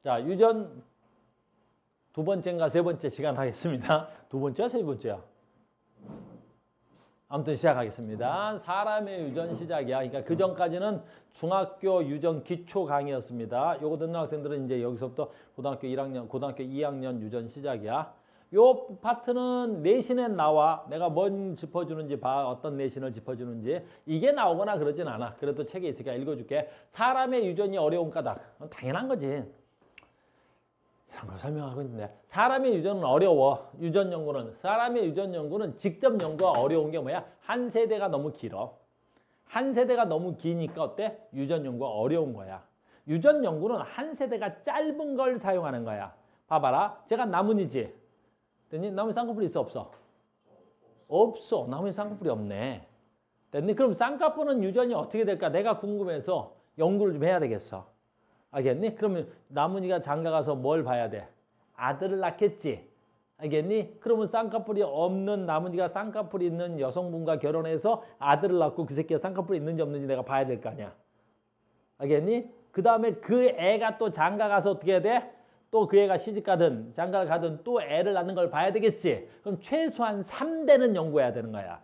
자, 유전 두 번째인가 세 번째 시간 하겠습니다. 두 번째야, 세 번째야? 아무튼 시작하겠습니다. 사람의 유전 시작이야. 그러니까 그 전까지는 중학교 유전 기초 강의였습니다. 요거 듣는 학생들은 이제 여기서부터 고등학교 1학년, 고등학교 2학년 유전 시작이야. 요 파트는 내신에 나와. 내가 뭔 짚어주는지 봐. 어떤 내신을 짚어주는지. 이게 나오거나 그러진 않아. 그래도 책에 있으니까 읽어줄게. 사람의 유전이 어려운 까닭. 당연한 거지. 이런 걸 설명하고 있는데 사람의 유전은 어려워. 유전 연구는. 사람의 유전 연구는 직접 연구가 어려운 게 뭐야? 한 세대가 너무 길어. 한 세대가 너무 기니까 어때? 유전 연구가 어려운 거야. 유전 연구는 한 세대가 짧은 걸 사용하는 거야. 봐봐라. 제가 나뭇잎이지. 됐니? 나뭇잎 쌍꺼풀이 있어 없어? 없어. 나뭇잎 쌍꺼풀이 없네. 됐니? 그럼 쌍꺼풀은 유전이 어떻게 될까? 내가 궁금해서 연구를 좀 해야 되겠어. 알겠니? 그러면 나뭇잎가 장가가서 뭘 봐야 돼? 아들을 낳겠지. 알겠니? 그러면 쌍꺼풀이 없는 나뭇잎가 쌍꺼풀이 있는 여성분과 결혼해서 아들을 낳고 그 새끼가 쌍꺼풀이 있는지 없는지 내가 봐야 될 거 아니야. 알겠니? 그 다음에 그 애가 또 장가가서 어떻게 해야 돼? 또 그 애가 시집가든 장가를 가든 또 애를 낳는 걸 봐야 되겠지. 그럼 최소한 3대는 연구해야 되는 거야.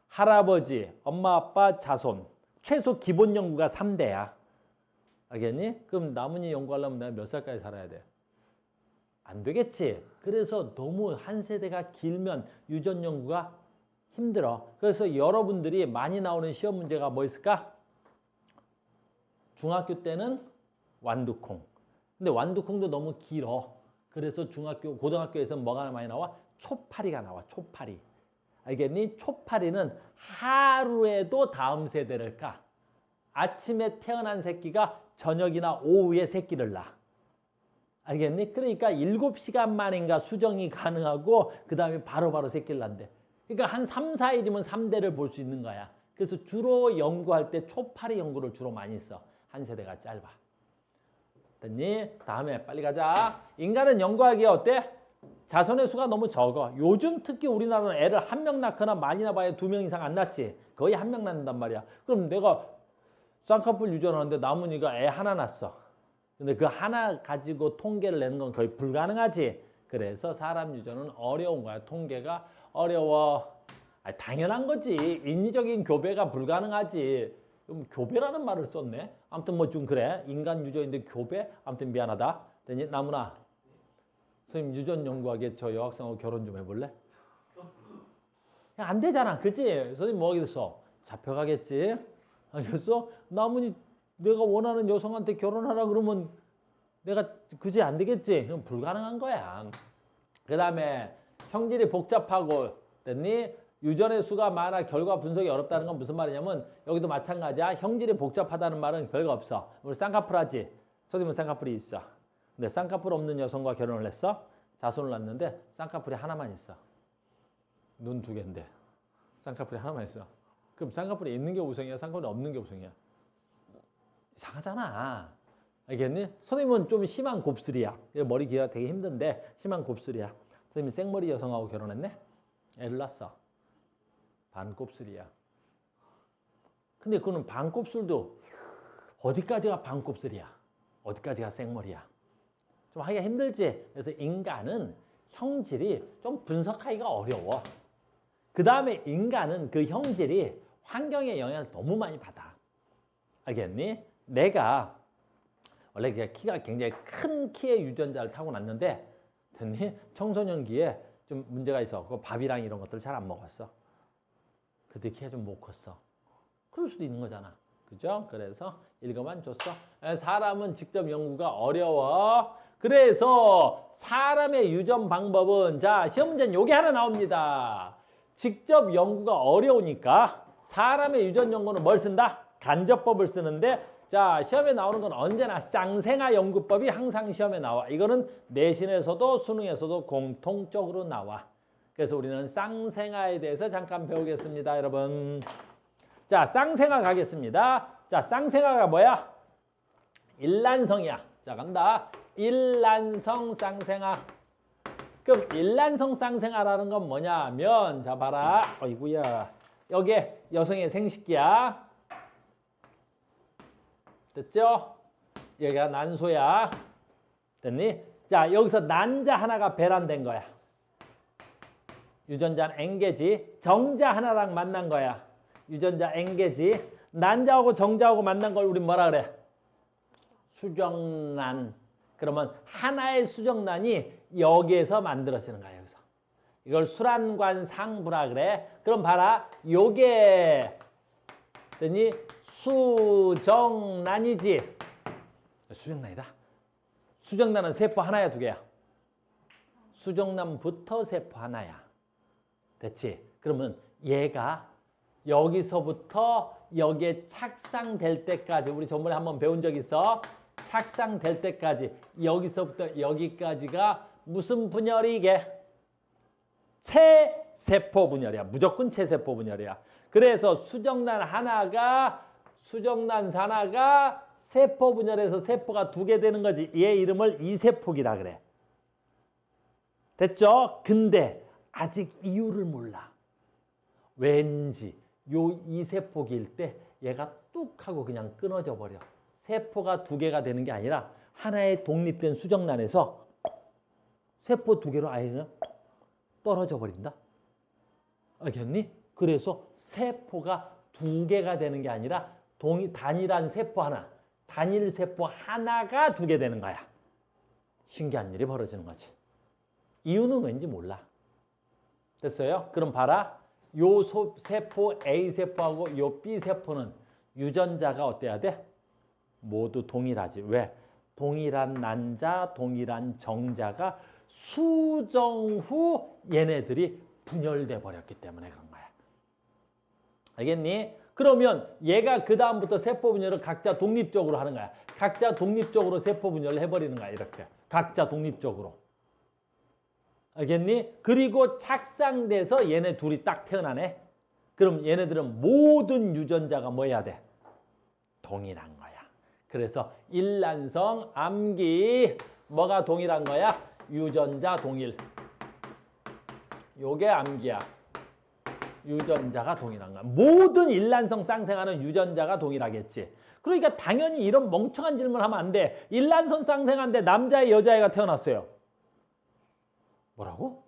할아버지, 엄마, 아빠, 자손. 최소 기본 연구가 3대야. 알겠니? 그럼 나뭇잎 연구하려면 내가 몇 살까지 살아야 돼? 안 되겠지. 그래서 너무 한 세대가 길면 유전 연구가 힘들어. 그래서 여러분들이 많이 나오는 시험 문제가 뭐 있을까? 중학교 때는 완두콩. 근데 완두콩도 너무 길어. 그래서 중학교, 고등학교에서는 뭐가 많이 나와? 초파리가 나와. 초파리. 알겠니? 초파리는 하루에도 다음 세대를 까. 아침에 태어난 새끼가 저녁이나 오후에 새끼를 낳아. 알겠니? 그러니까 7시간 만인가 수정이 가능하고 그 다음에 바로바로 새끼를 낳는데. 그러니까 한 3, 4일이면 3대를 볼 수 있는 거야. 그래서 주로 연구할 때 초파리 연구를 주로 많이 써. 한 세대가 짧아. 됐니? 다음에 빨리 가자. 인간은 연구하기에 어때? 자손의 수가 너무 적어. 요즘 특히 우리나라는 애를 한 명 낳거나 많이 낳아야 2명 이상 안 낳지. 거의 한 명 낳는단 말이야. 그럼 내가 쌍꺼풀 유전하는데 나뭇잎가 애 하나 낳았어. 근데 그 하나 가지고 통계를 내는 건 거의 불가능하지. 그래서 사람 유전은 어려운 거야. 통계가 어려워. 아니, 당연한 거지. 인위적인 교배가 불가능하지. 그럼 교배라는 말을 썼네. 아무튼 뭐 좀 그래. 인간 유전인데 교배? 아무튼 미안하다. 됐니? 나무나. 선생님 유전 연구하기에 저 여학생하고 결혼 좀 해볼래? 안 되잖아. 그치? 선생님 뭐 하겠어? 잡혀가겠지? 알겠어? 나뭇잎 내가 원하는 여성한테 결혼하라 그러면 내가 그지 안 되겠지? 그럼 불가능한 거야. 그 다음에 형질이 복잡하고 됐니? 유전의 수가 많아 결과 분석이 어렵다는 건 무슨 말이냐면 여기도 마찬가지야. 형질이 복잡하다는 말은 별거 없어. 우리 쌍꺼풀 하지? 선생님은 쌍꺼풀이 있어. 근데 쌍꺼풀 없는 여성과 결혼을 했어. 자손을 낳는데 쌍꺼풀이 하나만 있어. 눈 2개인데 쌍꺼풀이 하나만 있어. 그럼 쌍꺼풀이 있는 게 우성이야? 쌍꺼풀이 없는 게 우성이야? 이상하잖아. 알겠니? 선생님은 좀 심한 곱슬이야. 머리 기가 되게 힘든데 심한 곱슬이야. 선생님이 생머리 여성하고 결혼했네? 애를 낳았어. 반곱슬이야. 근데 그거는 반곱슬도 어디까지가 반곱슬이야? 어디까지가 생머리야? 좀 하기가 힘들지? 그래서 인간은 형질이 좀 분석하기가 어려워. 그 다음에 인간은 그 형질이 환경의 영향을 너무 많이 받아. 알겠니? 내가 원래 키가 굉장히 큰 키의 유전자를 타고났는데 됐니? 청소년기에 좀 문제가 있어. 그 밥이랑 이런 것들을 잘 안 먹었어. 그때 키가 좀 못 컸어. 그럴 수도 있는 거잖아. 그죠? 그래서 읽어만 줬어. 사람은 직접 연구가 어려워. 그래서 사람의 유전 방법은 자 시험 문제는 요게 하나 나옵니다. 직접 연구가 어려우니까 사람의 유전 연구는 뭘 쓴다? 간접법을 쓰는데 자 시험에 나오는 건 언제나 쌍생아 연구법이 항상 시험에 나와. 이거는 내신에서도 수능에서도 공통적으로 나와. 그래서 우리는 쌍생아에 대해서 잠깐 배우겠습니다, 여러분. 자, 쌍생아 가겠습니다. 자, 쌍생아가 뭐야? 일란성이야. 자, 간다. 일란성 쌍생아. 그럼 일란성 쌍생아라는 건 뭐냐면 자, 봐라. 어이구야. 여기에 여성의 생식기야. 됐죠? 여기가 난소야. 됐니? 자, 여기서 난자 하나가 배란된 거야. 유전자는 N개지. 정자 하나랑 만난 거야. 유전자 N개지. 난자하고 정자하고 만난 걸 우리 뭐라 그래? 수정란. 그러면 하나의 수정란이 여기에서 만들어지는 거야. 여기서. 이걸 수란관상부라 그래. 그럼 봐라. 요게 됐니? 수정란이지. 수정란이다. 수정란은 세포 하나야, 두 개야? 수정란부터 세포 하나야. 됐지? 그러면 얘가 여기서부터 여기에 착상될 때까지, 우리 전번에 한번 배운 적 있어. 착상될 때까지 여기서부터 여기까지가 무슨 분열이게? 체세포 분열이야. 무조건 체세포 분열이야. 그래서 수정란 하나가 세포 분열에서 세포가 두 개 되는 거지. 얘 이름을 이세포기라 그래. 됐죠? 근데 아직 이유를 몰라. 왠지 요 이세포기일 때 얘가 뚝 하고 그냥 끊어져 버려. 세포가 두 개가 되는 게 아니라 하나의 독립된 수정란에서 세포 두 개로 아예 그냥 떨어져 버린다. 알겠니? 그래서 세포가 두 개가 되는 게 아니라 단일한 세포 하나, 단일 세포 하나가 두 개 되는 거야. 신기한 일이 벌어지는 거지. 이유는 왠지 몰라. 됐어요? 그럼 봐라. 요 세포 A세포하고 요 B세포는 유전자가 어때야 돼? 모두 동일하지. 왜? 동일한 난자, 동일한 정자가 수정 후 얘네들이 분열돼 버렸기 때문에 그런 거야. 알겠니? 그러면 얘가 그 다음부터 세포 분열을 각자 독립적으로 하는 거야. 각자 독립적으로 세포 분열을 해버리는 거야. 이렇게. 각자 독립적으로. 알겠니? 그리고 착상돼서 얘네 둘이 딱 태어나네. 그럼 얘네들은 모든 유전자가 뭐 해야 돼? 동일한 거야. 그래서 일란성 암기 뭐가 동일한 거야? 유전자 동일. 요게 암기야. 유전자가 동일한 거야. 모든 일란성 쌍생아는 유전자가 동일하겠지. 그러니까 당연히 이런 멍청한 질문을 하면 안 돼. 일란성 쌍생아인데 남자애 여자애가 태어났어요. 뭐라고?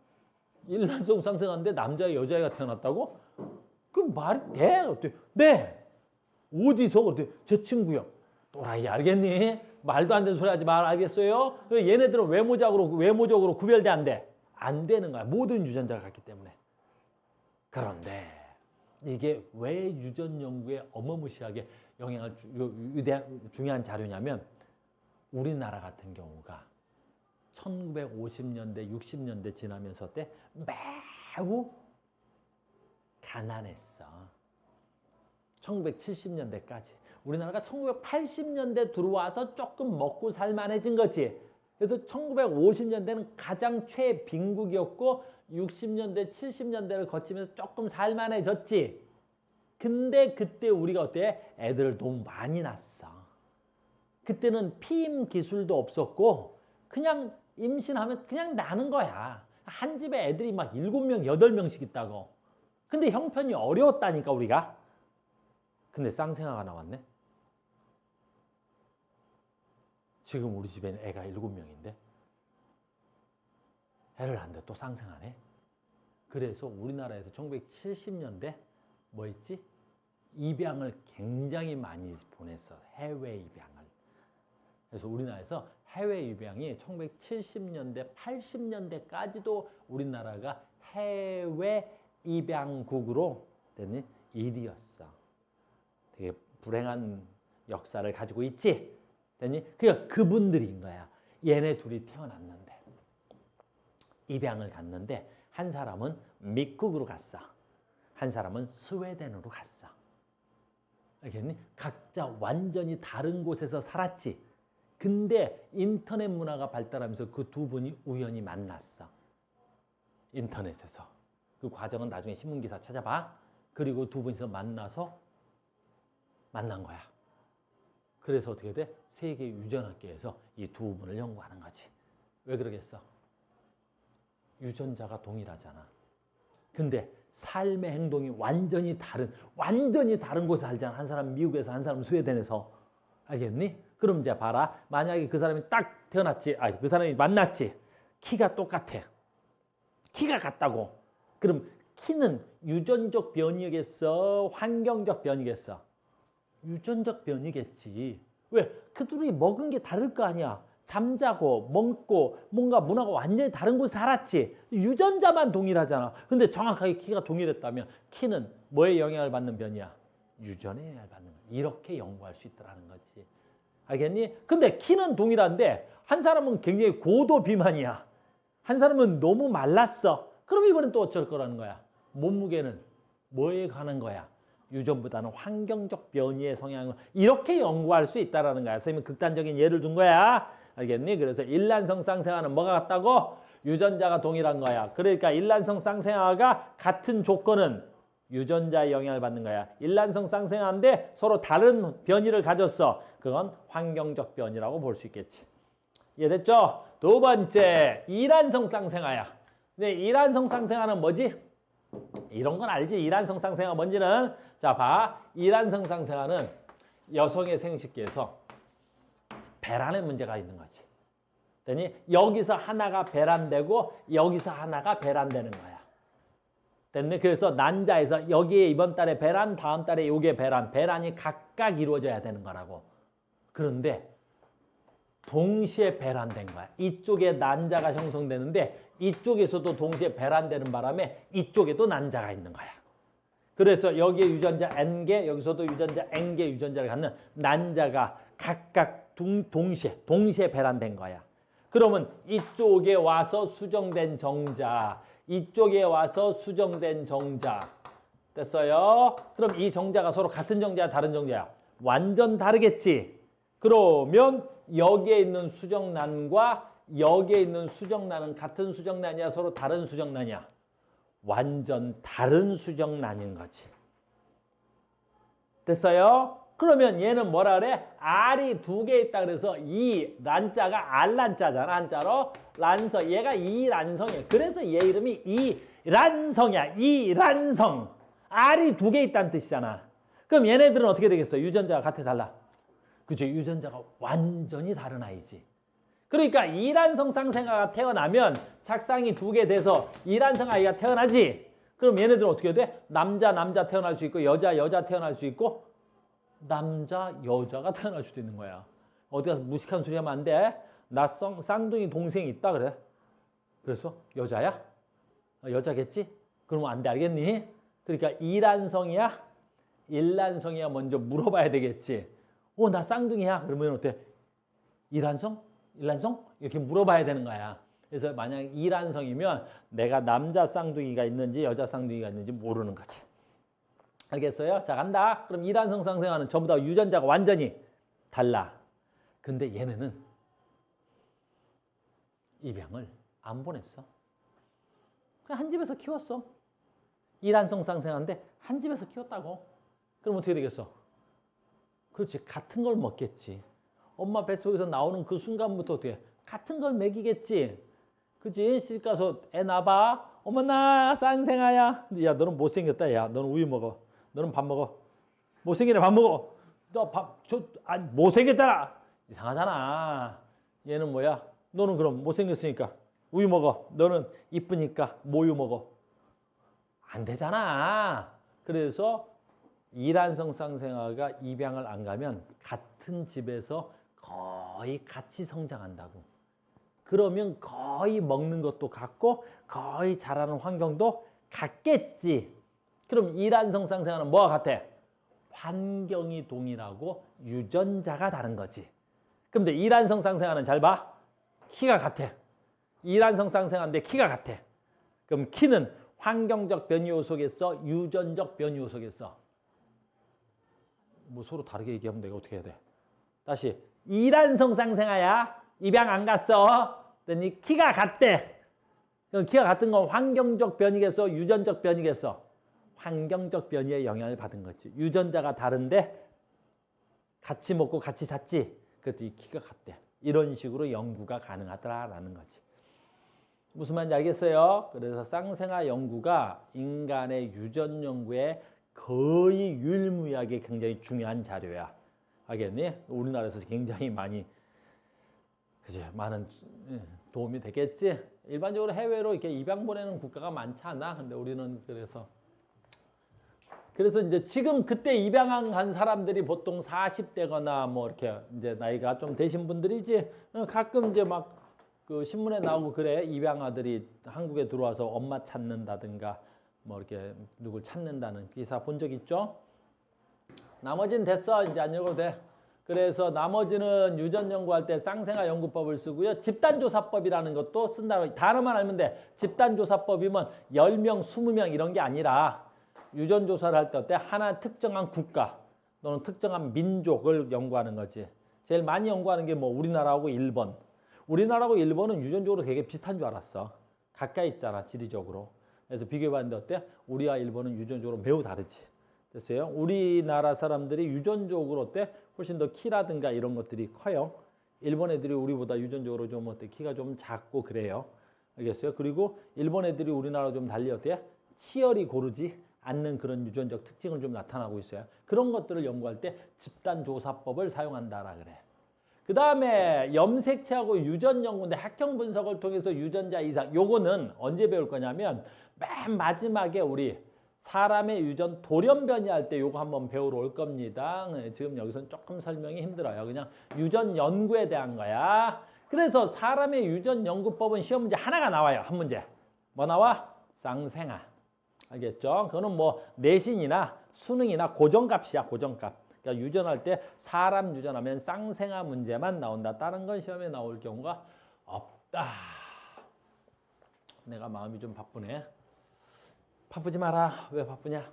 일란성 쌍생아인데 남자애 여자애가 태어났다고? 그 말이 돼? 어때? 네. 어디서? 어때? 제 친구요. 또라이 알겠니? 말도 안 되는 소리 하지 말 알겠어요? 얘네들은 외모적으로 구별돼 안 돼? 안 되는 거야. 모든 유전자가 같기 때문에. 그런데 이게 왜 유전 연구에 어마무시하게 영향을 중요한 자료냐면 우리나라 같은 경우가 1950년대, 60년대 지나면서 때 매우 가난했어. 1970년대까지. 우리나라가 1980년대 들어와서 조금 먹고 살만해진 거지. 그래서 1950년대는 가장 최빈국이었고 60년대, 70년대를 거치면서 조금 살만해졌지. 근데 그때 우리가 어때? 애들을 너무 많이 낳았어. 그때는 피임 기술도 없었고 그냥 임신하면 그냥 나는 거야. 한 집에 애들이 막 7명, 8명씩 있다고. 근데 형편이 어려웠다니까 우리가. 근데 쌍생아가 나왔네. 지금 우리 집에는 애가 7명인데 애를 낳는데 또 쌍생아네. 그래서 우리나라에서 1970년대 뭐 했지? 입양을 굉장히 많이 보냈어. 해외 입양을. 그래서 우리나라에서 해외 입양이 1970년대, 80년대까지도 우리나라가 해외 입양국으로 되는 일이었어. 되게 불행한 역사를 가지고 있지? 됐니? 그러니까 그분들인 거야. 얘네 둘이 태어났는데 입양을 갔는데 한 사람은 미국으로 갔어. 한 사람은 스웨덴으로 갔어. 알겠니? 각자 완전히 다른 곳에서 살았지. 근데 인터넷 문화가 발달하면서 그 두 분이 우연히 만났어. 인터넷에서. 그 과정은 나중에 신문기사 찾아봐. 그리고 두 분이서 만나서 만난 거야. 그래서 어떻게 돼? 세계 유전학계에서 이 두 분을 연구하는 거지. 왜 그러겠어? 유전자가 동일하잖아. 근데 삶의 행동이 완전히 다른 곳에 살잖아. 한 사람은 미국에서 한 사람은 스웨덴에서. 알겠니? 그럼 이제 봐라. 만약에 그 사람이 딱 태어났지. 그 사람이 만났지. 키가 똑같아. 키가 같다고. 그럼 키는 유전적 변이겠어? 환경적 변이겠어? 유전적 변이겠지. 왜? 그 둘이 먹은 게 다를 거 아니야. 잠자고 먹고 뭔가 문화가 완전히 다른 곳에 살았지. 유전자만 동일하잖아. 근데 정확하게 키가 동일했다면 키는 뭐에 영향을 받는 변이야? 유전에 영향을 받는 거야. 이렇게 연구할 수 있다는 거지. 알겠니? 근데 키는 동일한데 한 사람은 굉장히 고도 비만이야. 한 사람은 너무 말랐어. 그럼 이번엔 또 어쩔 거라는 거야? 몸무게는 뭐에 관한 거야? 유전보다는 환경적 변이의 성향을 이렇게 연구할 수 있다는 거야. 선생님은 극단적인 예를 든 거야. 알겠니? 그래서 일란성 쌍생아는 뭐가 같다고? 유전자가 동일한 거야. 그러니까 일란성 쌍생아가 같은 조건은 유전자의 영향을 받는 거야. 일란성 쌍생아인데 서로 다른 변이를 가졌어. 그건 환경적 변이라고 볼 수 있겠지. 이해됐죠? 두 번째, 이란성 쌍생아야. 근데 이란성 쌍생아는 뭐지? 이런 건 알지? 이란성 쌍생아가 뭔지는. 자, 봐. 이란성 쌍생아는 여성의 생식기에서 배란의 문제가 있는 거지. 됐니? 여기서 하나가 배란되고 여기서 하나가 배란되는 거야. 됐니? 그래서 난자에서 여기에 이번 달에 배란, 다음 달에 요게 배란, 배란이 각각 이루어져야 되는 거라고. 그런데 동시에 배란된 거야. 이쪽에 난자가 형성되는데 이쪽에서도 동시에 배란되는 바람에 이쪽에도 난자가 있는 거야. 그래서 여기에 유전자 N개, 여기서도 유전자 N개 유전자를 갖는 난자가 각각 동시에 배란된 거야. 그러면 이쪽에 와서 수정된 정자, 이쪽에 와서 수정된 정자. 됐어요? 그럼 이 정자가 서로 같은 정자야, 다른 정자야? 완전 다르겠지? 그러면 여기에 있는 수정란과 여기에 있는 수정란은 같은 수정란이야, 서로 다른 수정란이야? 완전 다른 수정란인 거지. 됐어요? 그러면 얘는 뭐라 그래? R이 두 개 있다 그래서 이 란자가 R란자잖아, 한자로. 란성, 얘가 이란성이야. 그래서 얘 이름이 이란성이야. 이란성. R이 두 개 있다는 뜻이잖아. 그럼 얘네들은 어떻게 되겠어? 유전자가 같아, 달라? 그죠? 유전자가 완전히 다른 아이지. 그러니까 이란성 쌍생아가 태어나면 착상이 두 개 돼서 이란성 아이가 태어나지. 그럼 얘네들은 어떻게 돼? 남자 태어날 수 있고 여자 태어날 수 있고 남자 여자가 태어날 수도 있는 거야. 어디 가서 무식한 소리 하면 안 돼. 나 쌍둥이 동생이 있다 그래. 그래서 여자야? 여자겠지? 그러면 안 돼, 알겠니? 그러니까 이란성이야? 일란성이야? 먼저 물어봐야 되겠지. 나 쌍둥이야? 그러면 어때? 이란성? 일란성? 이렇게 물어봐야 되는 거야. 그래서 만약 이란성이면 내가 남자 쌍둥이가 있는지 여자 쌍둥이가 있는지 모르는 거지. 알겠어요? 자, 간다. 그럼 이란성 쌍생아는 전부 다 유전자가 완전히 달라. 근데 얘네는 입양을 안 보냈어. 그냥 한 집에서 키웠어. 이란성 쌍생아인데 한 집에서 키웠다고. 그럼 어떻게 되겠어? 그렇지. 같은 걸 먹겠지. 엄마 뱃속에서 나오는 그 순간부터 어떻게 같은 걸 먹이겠지. 그치? 시집 가서 애 낳아봐. 어머나 쌍생아야. 야, 너는 못생겼다. 야, 너는 우유 먹어. 너는 밥 먹어. 못생긴 애 밥 먹어. 너 못생겼잖아. 이상하잖아. 얘는 뭐야? 너는 그럼 못생겼으니까 우유 먹어. 너는 이쁘니까 모유 먹어. 안 되잖아. 그래서 이란성 쌍생아가 입양을 안 가면 같은 집에서 거의 같이 성장한다고. 그러면 거의 먹는 것도 같고 거의 자라는 환경도 같겠지. 그럼 이란성 쌍생아는 뭐가 같아? 환경이 동일하고 유전자가 다른 거지. 근데 이란성 쌍생아는 잘 봐. 키가 같아. 이란성 쌍생아인데 키가 같아. 그럼 키는 환경적 변이 요소겠어? 유전적 변이 요소겠어? 뭐 서로 다르게 얘기하면 내가 어떻게 해야 돼? 다시. 이란성 쌍생아야. 입양 안 갔어. 그랬더니 키가 같대. 그럼 키가 같은 건 환경적 변이겠어? 유전적 변이겠어? 환경적 변이에 영향을 받은 거지. 유전자가 다른데 같이 먹고 같이 잤지. 그랬더니 키가 같대. 이런 식으로 연구가 가능하더라라는 거지. 무슨 말인지 알겠어요? 그래서 쌍생아 연구가 인간의 유전 연구에 거의 유일무이하게 굉장히 중요한 자료야. 알겠니? 우리나라에서 굉장히 많이 그지 많은 도움이 되겠지. 일반적으로 해외로 이렇게 입양 보내는 국가가 많지 않아. 근데 우리는 그래서 이제 지금 그때 입양한 간 사람들이 보통 40대거나 뭐 이렇게 이제 나이가 좀 되신 분들이지. 가끔 이제 막 그 신문에 나오고 그래. 입양 아들이 한국에 들어와서 엄마 찾는다든가 뭐 이렇게 누굴 찾는다는 기사 본 적 있죠? 나머지는 됐어. 이제 안 읽어도 돼. 그래서 나머지는 유전 연구할 때 쌍생아 연구법을 쓰고요. 집단조사법이라는 것도 쓴다고. 단어만 알면 돼. 집단조사법이면 10명, 20명 이런 게 아니라 유전 조사를 할 때 어때? 하나 특정한 국가 또는 특정한 민족을 연구하는 거지. 제일 많이 연구하는 게 뭐 우리나라하고 일본. 우리나라하고 일본은 유전적으로 되게 비슷한 줄 알았어. 가까이 있잖아, 지리적으로. 그래서 비교해봤는데 어때? 우리와 일본은 유전적으로 매우 다르지. 됐어요? 우리나라 사람들이 유전적으로 어때? 훨씬 더 키라든가 이런 것들이 커요. 일본 애들이 우리보다 유전적으로 좀 어때? 키가 좀 작고 그래요. 알겠어요? 그리고 일본 애들이 우리나라 좀 달리 어때? 치열이 고르지 않는 그런 유전적 특징을 좀 나타나고 있어요. 그런 것들을 연구할 때 집단조사법을 사용한다라 그래. 그 다음에 염색체하고 유전 연구인데 학형 분석을 통해서 유전자 이상. 요거는 언제 배울 거냐면 맨 마지막에 우리 사람의 유전 돌연변이 할 때 요거 한번 배우러 올 겁니다. 지금 여기서는 조금 설명이 힘들어요. 그냥 유전 연구에 대한 거야. 그래서 사람의 유전 연구법은 시험 문제 하나가 나와요. 한 문제. 뭐 나와? 쌍생아. 알겠죠? 그거는 뭐 내신이나 수능이나 고정값이야. 고정값. 그러니까 유전할 때 사람 유전하면 쌍생아 문제만 나온다. 다른 건 시험에 나올 경우가 없다. 내가 마음이 좀 바쁘네. 바쁘지 마라. 왜 바쁘냐?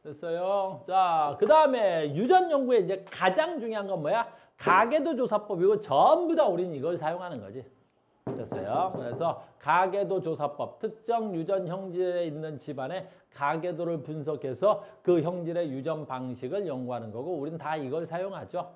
됐어요. 자, 그 다음에 유전 연구에 이제 가장 중요한 건 뭐야? 가계도 조사법이고 전부 다 우리는 이걸 사용하는 거지. 됐어요. 그래서 가계도 조사법, 특정 유전 형질에 있는 집안의 가계도를 분석해서 그 형질의 유전 방식을 연구하는 거고 우리는 다 이걸 사용하죠.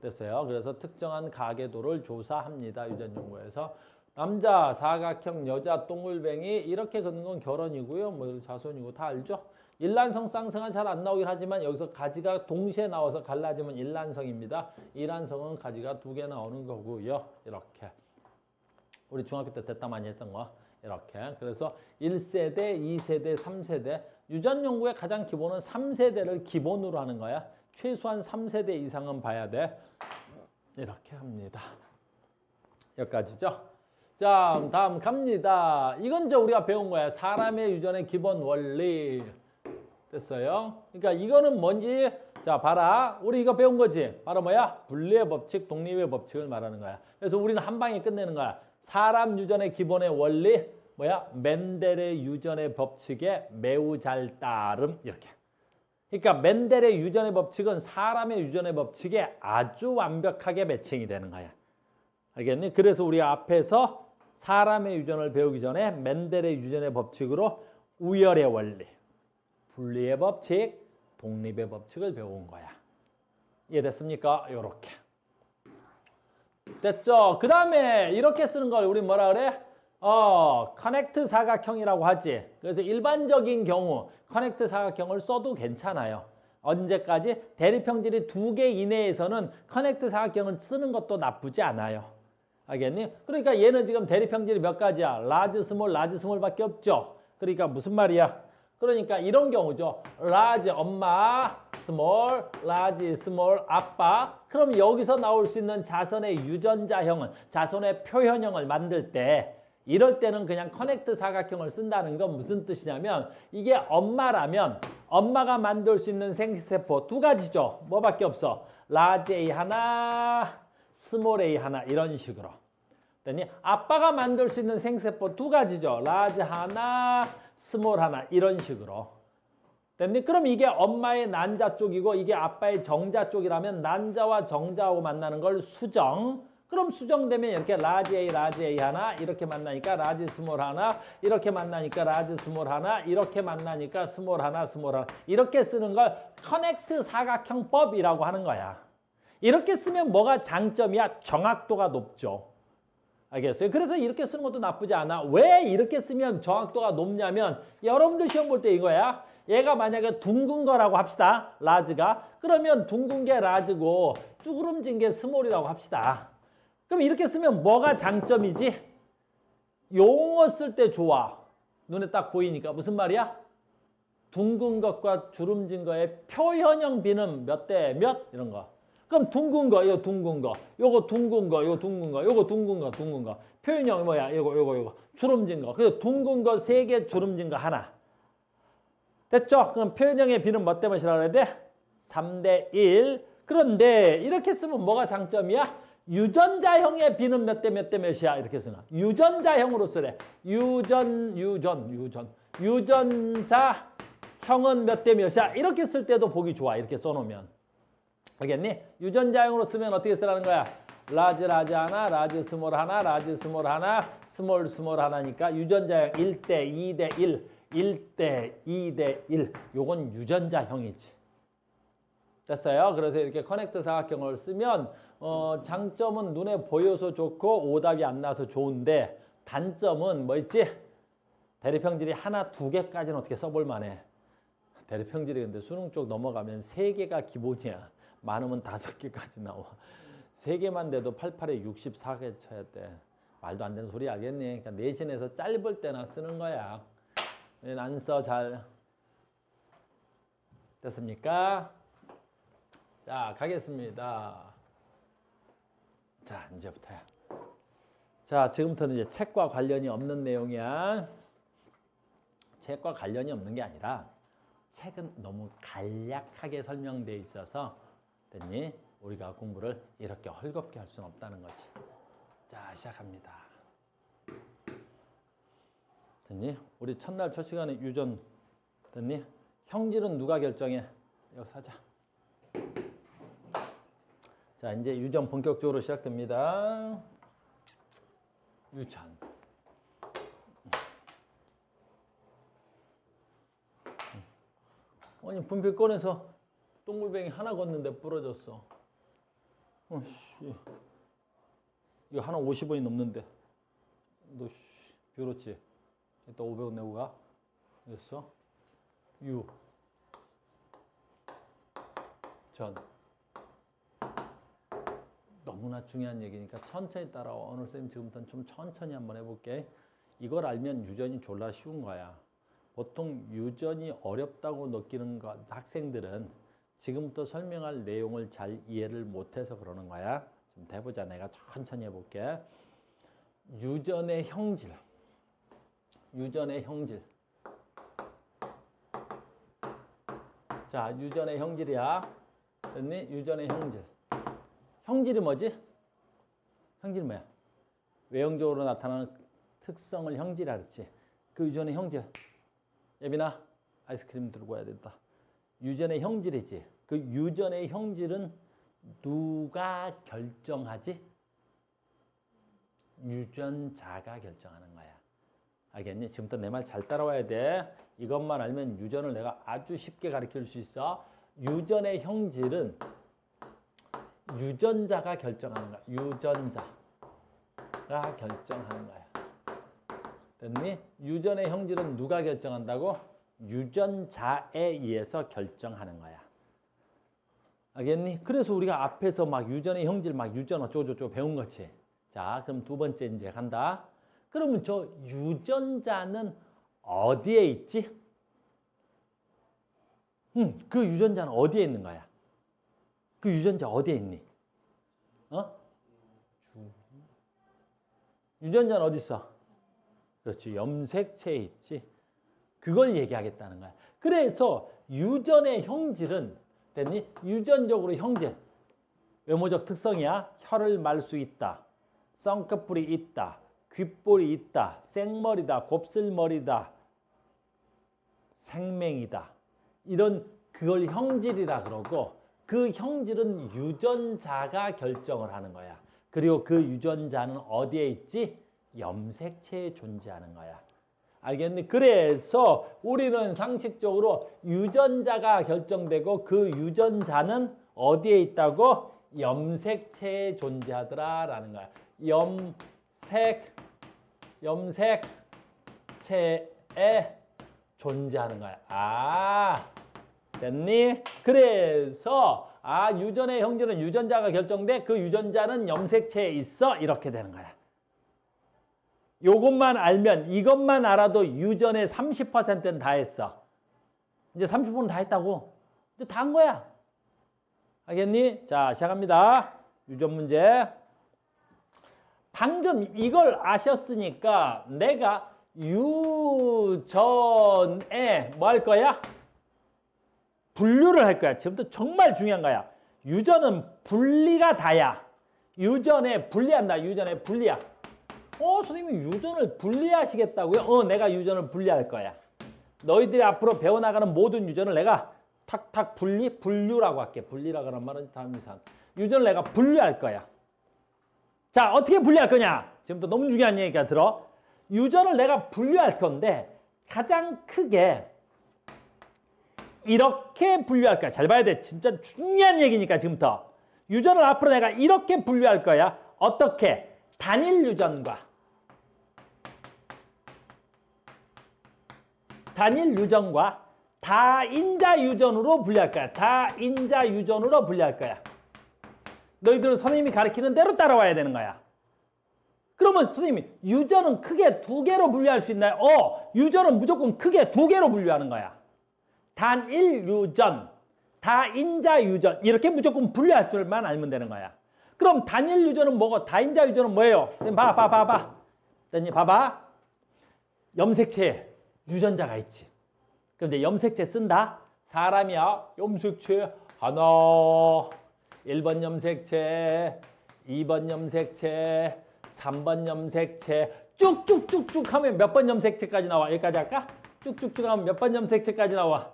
됐어요. 그래서 특정한 가계도를 조사합니다. 유전 연구에서. 남자 사각형, 여자 동글뱅이 이렇게 긋는 건 결혼이고요. 뭐 자손이고 다 알죠? 일란성 쌍생아 잘 안 나오긴 하지만 여기서 가지가 동시에 나와서 갈라지면 일란성입니다. 일란성은 가지가 2개 나오는 거고요. 이렇게. 우리 중학교 때 됐다 많이 했던 거. 이렇게. 그래서 1세대, 2세대, 3세대. 유전 연구의 가장 기본은 3세대를 기본으로 하는 거야. 최소한 3세대 이상은 봐야 돼. 이렇게 합니다. 여기까지죠. 자, 다음 갑니다. 이건 이제 우리가 배운 거야. 사람의 유전의 기본 원리. 됐어요? 그러니까 이거는 뭔지 자 봐라. 우리 이거 배운 거지. 바로 뭐야? 분리의 법칙, 독립의 법칙을 말하는 거야. 그래서 우리는 한 방에 끝내는 거야. 사람 유전의 기본의 원리 뭐야? 멘델의 유전의 법칙에 매우 잘 따름 이렇게. 그러니까 멘델의 유전의 법칙은 사람의 유전의 법칙에 아주 완벽하게 매칭이 되는 거야. 알겠니? 그래서 우리 앞에서 사람의 유전을 배우기 전에 멘델의 유전의 법칙으로 우열의 원리, 분리의 법칙, 독립의 법칙을 배운 거야. 이해됐습니까? 요렇게. 됐죠? 그 다음에 이렇게 쓰는 걸 우리 뭐라 그래? 커넥트 사각형이라고 하지. 그래서 일반적인 경우 커넥트 사각형을 써도 괜찮아요. 언제까지? 대립형질이 2개 이내에서는 커넥트 사각형을 쓰는 것도 나쁘지 않아요. 알겠니? 그러니까 얘는 지금 대립형질이 몇 가지야? 라지, 스몰 밖에 없죠. 그러니까 무슨 말이야? 그러니까 이런 경우죠. 라지 엄마, 스몰, 라지 스몰 아빠. 그럼 여기서 나올 수 있는 자손의 유전자형은 자손의 표현형을 만들 때 이럴 때는 그냥 커넥트 사각형을 쓴다는 건 무슨 뜻이냐면 이게 엄마라면 엄마가 만들 수 있는 생세포 2가지죠. 뭐밖에 없어? 라지 A 하나, 스몰 A 하나 이런 식으로. 아빠가 만들 수 있는 생세포 2가지죠. 라지 하나, 스몰 하나 이런 식으로. 됐니? 그럼 이게 엄마의 난자 쪽이고 이게 아빠의 정자 쪽이라면 난자와 정자하고 만나는 걸 수정. 그럼 수정되면 이렇게 라지 A 하나 이렇게 만나니까 라지 스몰 하나 이렇게 만나니까 라지 스몰 하나 이렇게 만나니까 스몰 하나 이렇게 쓰는 걸 커넥트 사각형법이라고 하는 거야. 이렇게 쓰면 뭐가 장점이야? 정확도가 높죠. 알겠어요? 그래서 이렇게 쓰는 것도 나쁘지 않아. 왜 이렇게 쓰면 정확도가 높냐면 여러분들 시험 볼 때 이거야. 얘가 만약에 둥근 거라고 합시다. 라지가. 그러면 둥근 게 라지고 쭈그름진 게 스몰이라고 합시다. 그럼 이렇게 쓰면 뭐가 장점이지? 용어 쓸 때 좋아. 눈에 딱 보이니까. 무슨 말이야? 둥근 것과 주름진 거의 표현형 비는 몇 대 몇? 이런 거. 그럼 둥근 거, 이거 둥근 거, 요거 둥근 거, 요거 둥근 거, 요거 둥근 거, 둥근 거. 표현형이 뭐야? 요거. 주름진 거. 그래서 둥근 거 3개, 주름진 거 하나. 됐죠? 그럼 표현형의 비는 몇 대 몇이라고 해야 돼? 3대 1. 그런데 이렇게 쓰면 뭐가 장점이야? 유전자형의 비는 몇 대 몇 대 몇이야? 이렇게 쓰나? 유전자형으로 쓰래. 유전자형은 몇 대 몇이야? 이렇게 쓸 때도 보기 좋아. 이렇게 써놓으면. 알겠니? 유전자형으로 쓰면 어떻게 쓰라는 거야? 라지 하나, 라지 스몰 하나, 라지 스몰 하나, 스몰 하나니까 유전자형 1대 2대 1, 1대 2대 1. 요건 유전자형이지. 됐어요? 그래서 이렇게 커넥트 사각형을 쓰면 장점은 눈에 보여서 좋고 오답이 안 나서 좋은데 단점은 뭐 있지? 대립형질이 하나, 2개까지는 어떻게 써볼 만해. 대립형질이 근데 수능 쪽 넘어가면 3개가 기본이야. 많으면 5개까지 나와. 3개만 돼도 88에 64개 쳐야 돼. 말도 안 되는 소리 알겠니? 그러니까 내신에서 짧을 때나 쓰는 거야. 안 써 잘. 됐습니까? 자, 가겠습니다. 자, 이제부터야. 자, 지금부터는 이제 책과 관련이 없는 내용이야. 책과 관련이 없는 게 아니라 책은 너무 간략하게 설명되어 있어서 됐니? 우리가 공부를 이렇게 헐겁게 할 수는 없다는 거지. 자, 시작합니다. 됐니? 우리 첫날 첫 시간에 유전 됐니? 형질은 누가 결정해? 여기 사자. 자, 이제 유전 본격적으로 시작됩니다. 유전. 아니, 분필 꺼내서 동글뱅이 하나 걷는데 부러졌어. 씨. 이거 하나 50원이 넘는데. 너, 그렇지. 이따 500원 내고 가. 됐어? 유. 전. 너무나 중요한 얘기니까 천천히 따라와. 오늘 쌤 지금부터는 좀 천천히 한번 해볼게. 이걸 알면 유전이 졸라 쉬운 거야. 보통 유전이 어렵다고 느끼는 학생들은 지금부터 설명할 내용을 잘 이해를 못해서 그러는 거야. 좀 해보자. 내가 천천히 해볼게. 유전의 형질. 유전의 형질. 자, 유전의 형질이야. 됐니? 유전의 형질. 형질이 뭐지? 형질이 뭐야? 외형적으로 나타나는 특성을 형질이라 그랬지. 그 유전의 형질. 예빈아, 아이스크림 들고 와야 된다. 유전의 형질이지. 그 유전의 형질은 누가 결정하지? 유전자가 결정하는 거야. 알겠니? 지금부터 내 말 잘 따라와야 돼. 이것만 알면 유전을 내가 아주 쉽게 가르칠 수 있어. 유전의 형질은 유전자가 결정하는 거야. 유전자가 결정하는 거야. 됐니? 유전의 형질은 누가 결정한다고? 유전자에 의해서 결정하는 거야. 알겠니? 그래서 우리가 앞에서 막 유전의 형질 막 유전 어쩌고저쩌고 배운 거지. 자, 그럼 두 번째 이제 간다. 그러면 저 유전자는 어디에 있지? 그 유전자는 어디에 있는 거야? 그 유전자 어디에 있니? 유전자는 어디 있어? 그렇지. 염색체에 있지. 그걸 얘기하겠다는 거야. 그래서 유전의 형질은 됐니? 유전적으로 형질. 외모적 특성이야. 혀를 말 수 있다. 쌍꺼풀이 있다. 귓볼이 있다. 생머리다. 곱슬머리다. 생맹이다. 이런 그걸 형질이라 그러고 그 형질은 유전자가 결정을 하는 거야. 그리고 그 유전자는 어디에 있지? 염색체에 존재하는 거야. 알겠니? 그래서 우리는 상식적으로 유전자가 결정되고 그 유전자는 어디에 있다고? 염색체에 존재하더라라는 거야. 염색체에 존재하는 거야. 아, 됐니? 그래서 유전의 형질은 유전자가 결정돼. 그 유전자는 염색체에 있어. 이렇게 되는 거야. 요것만 알면 이것만 알아도 유전의 30%는 다 했어. 이제 30%는 다 했다고. 이제 다 한 거야. 알겠니? 자, 시작합니다. 유전 문제. 방금 이걸 아셨으니까 내가 유전에 뭐 할 거야? 분류를 할 거야. 지금부터 정말 중요한 거야. 유전은 분리가 다야. 유전에 분리한다. 유전에 분리야. 선생님이 유전을 분리하시겠다고요? 내가 유전을 분리할 거야. 너희들이 앞으로 배워나가는 모든 유전을 내가 탁탁 분류라고 할게. 분리라고 하는 말은 다음 이상. 유전을 내가 분류할 거야. 자, 어떻게 분리할 거냐? 지금부터 너무 중요한 얘기가 들어. 유전을 내가 분류할 건데 가장 크게 이렇게 분류할 거야. 잘 봐야 돼. 진짜 중요한 얘기니까 지금부터. 유전을 앞으로 내가 이렇게 분류할 거야. 어떻게? 단일 유전과 다인자 유전으로 분류할 거야. 다인자 유전으로 분류할 거야. 너희들은 선생님이 가르치는 대로 따라와야 되는 거야. 그러면 선생님이 유전은 크게 두 개로 분류할 수 있나요? 유전은 무조건 크게 두 개로 분류하는 거야. 단일 유전, 다인자 유전 이렇게 무조건 분류할 줄만 알면 되는 거야. 그럼 단일 유전은 뭐고 다인자 유전은 뭐예요? 선생님 봐봐. 선생님 봐봐. 염색체에 유전자가 있지. 그럼 이제 염색체 쓴다. 사람이야. 염색체 하나, 1번 염색체, 2번 염색체, 3번 염색체 쭉쭉쭉쭉 하면 몇 번 염색체까지 나와? 여기까지 할까? 쭉쭉쭉 하면 몇 번 염색체까지 나와?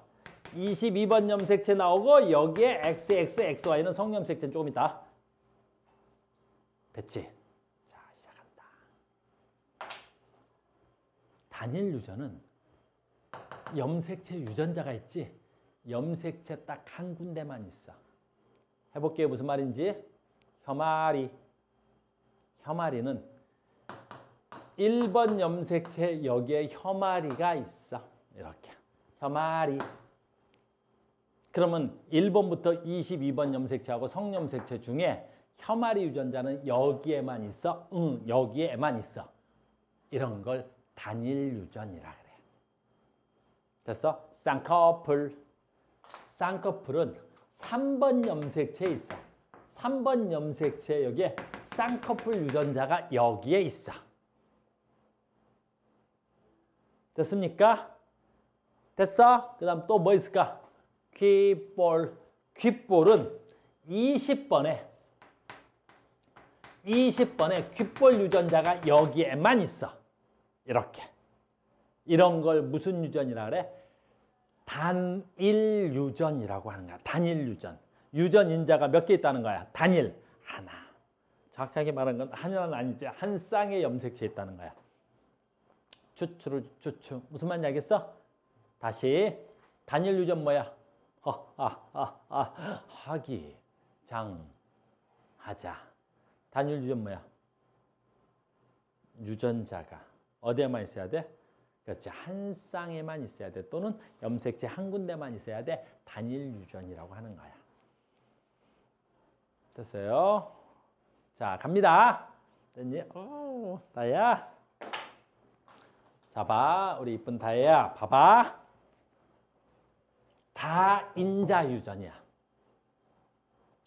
22번 염색체 나오고 여기에 XX, XY는 성염색체는 조금 있다. 됐지? 자, 시작한다. 단일 유전은 염색체 유전자가 있지 염색체 딱 한 군데만 있어. 해볼게요. 무슨 말인지. 혐아리는 1번 염색체 여기에 혐아리가 있어. 이렇게. 혐아리. 그러면 1번부터 22번 염색체하고 성염색체 중에 혐아리 유전자는 여기에만 있어. 여기에만 있어. 이런 걸 단일 유전이라 그래. 됐어? 쌍꺼풀. 쌍꺼풀은 3번 염색체에 있어. 3번 염색체 여기에 쌍꺼풀 유전자가 여기에 있어. 됐습니까? 됐어? 그 다음 또 뭐 있을까? 귓볼. 귓볼은 20번에 귓볼 유전자가 여기에만 있어. 이렇게. 이런 걸 무슨 유전이라 그래? 단일 유전이라고 하는 거야. 단일 유전. 유전 인자가 몇 개 있다는 거야? 단일. 하나. 정확하게 말하는 건 하나는 아니지. 한 쌍의 염색체에 있다는 거야. 추추. 무슨 말인지 알겠어? 다시. 단일 유전 뭐야? 하기. 장. 하자. 단일 유전 뭐야? 유전자가 어디에만 있어야 돼? 그렇지. 한 쌍에만 있어야 돼. 또는 염색체 한 군데만 있어야 돼. 단일 유전이라고 하는 거야. 됐어요? 자, 갑니다. 됐니? 다혜야. 자, 봐. 우리 이쁜 다혜야. 봐봐. 다인자 유전이야.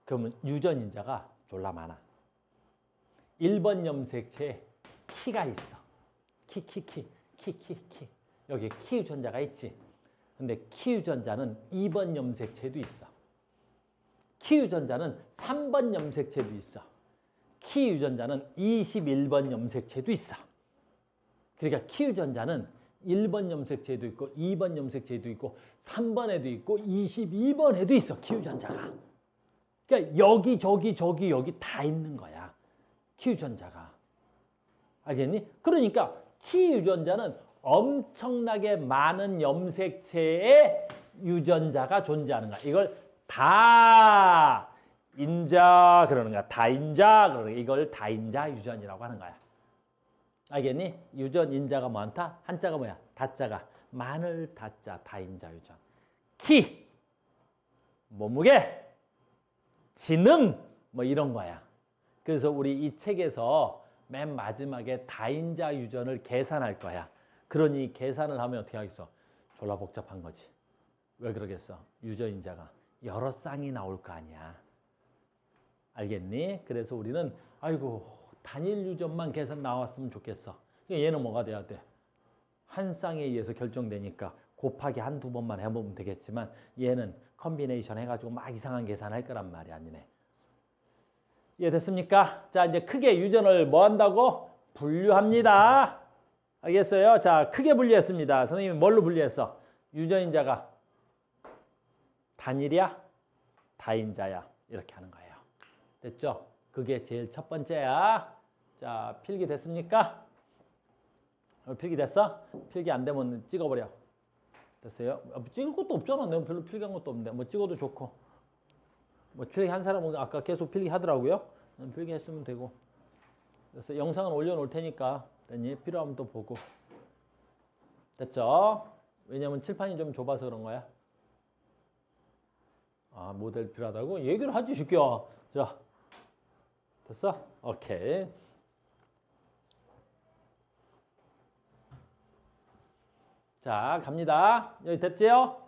그러면 유전 인자가 졸라 많아. 1번 염색체에 키가 있어. 키. 여기 키 유전자가 있지. 근데 키 유전자는 2번 염색체도 있어. 키 유전자는 3번 염색체도 있어. 키 유전자는 21번 염색체도 있어. 그러니까 키 유전자는 1번 염색체도 있고 2번 염색체도 있고 3번에도 있고 22번에도 있어. 키 유전자가. 그러니까 여기 저기 여기 다 있는 거야. 키 유전자가. 알겠니? 그러니까 키 유전자는 엄청나게 많은 염색체의 유전자가 존재하는 거야. 이걸 다인자 그러는 거야. 다인자 그러는 거야. 이걸 다인자 유전이라고 하는 거야. 알겠니? 유전 인자가 많다. 한자가 뭐야? 다자가. 마늘 다자 다인자 유전. 키. 몸무게, 지능 뭐 이런 거야. 그래서 우리 이 책에서 맨 마지막에 다인자 유전을 계산할 거야. 그러니 계산을 하면 어떻게 하겠어? 졸라 복잡한 거지. 왜 그러겠어? 유전인자가 여러 쌍이 나올 거 아니야. 알겠니? 그래서 우리는 아이고 단일 유전만 계산 나왔으면 좋겠어. 얘는 뭐가 돼야 돼? 한 쌍에 의해서 결정되니까 곱하기 한두 번만 해보면 되겠지만 얘는 컨비네이션 해가지고 막 이상한 계산할 거란 말이야. 니네. 이해됐습니까? 자, 이제 크게 유전을 뭐 한다고? 분류합니다. 알겠어요? 자, 크게 분류했습니다. 선생님이 뭘로 분류했어? 유전인자가 단일이야? 다인자야? 이렇게 하는 거예요. 됐죠? 그게 제일 첫 번째야. 자, 필기 됐습니까? 필기 됐어? 필기 안 되면 찍어버려. 됐어요? 찍을 것도 없잖아. 내가 별로 필기한 것도 없는데. 뭐 찍어도 좋고. 뭐 필기한 사람은 아까 계속 필기하더라고요. 필기했으면 되고. 그래서 영상은 올려놓을 테니까 필요하면 또 보고. 됐죠? 왜냐면 칠판이 좀 좁아서 그런 거야. 아, 모델 필요하다고? 얘기를 하지, 새끼야. 자, 됐어? 오케이. 자, 갑니다. 여기 됐지요?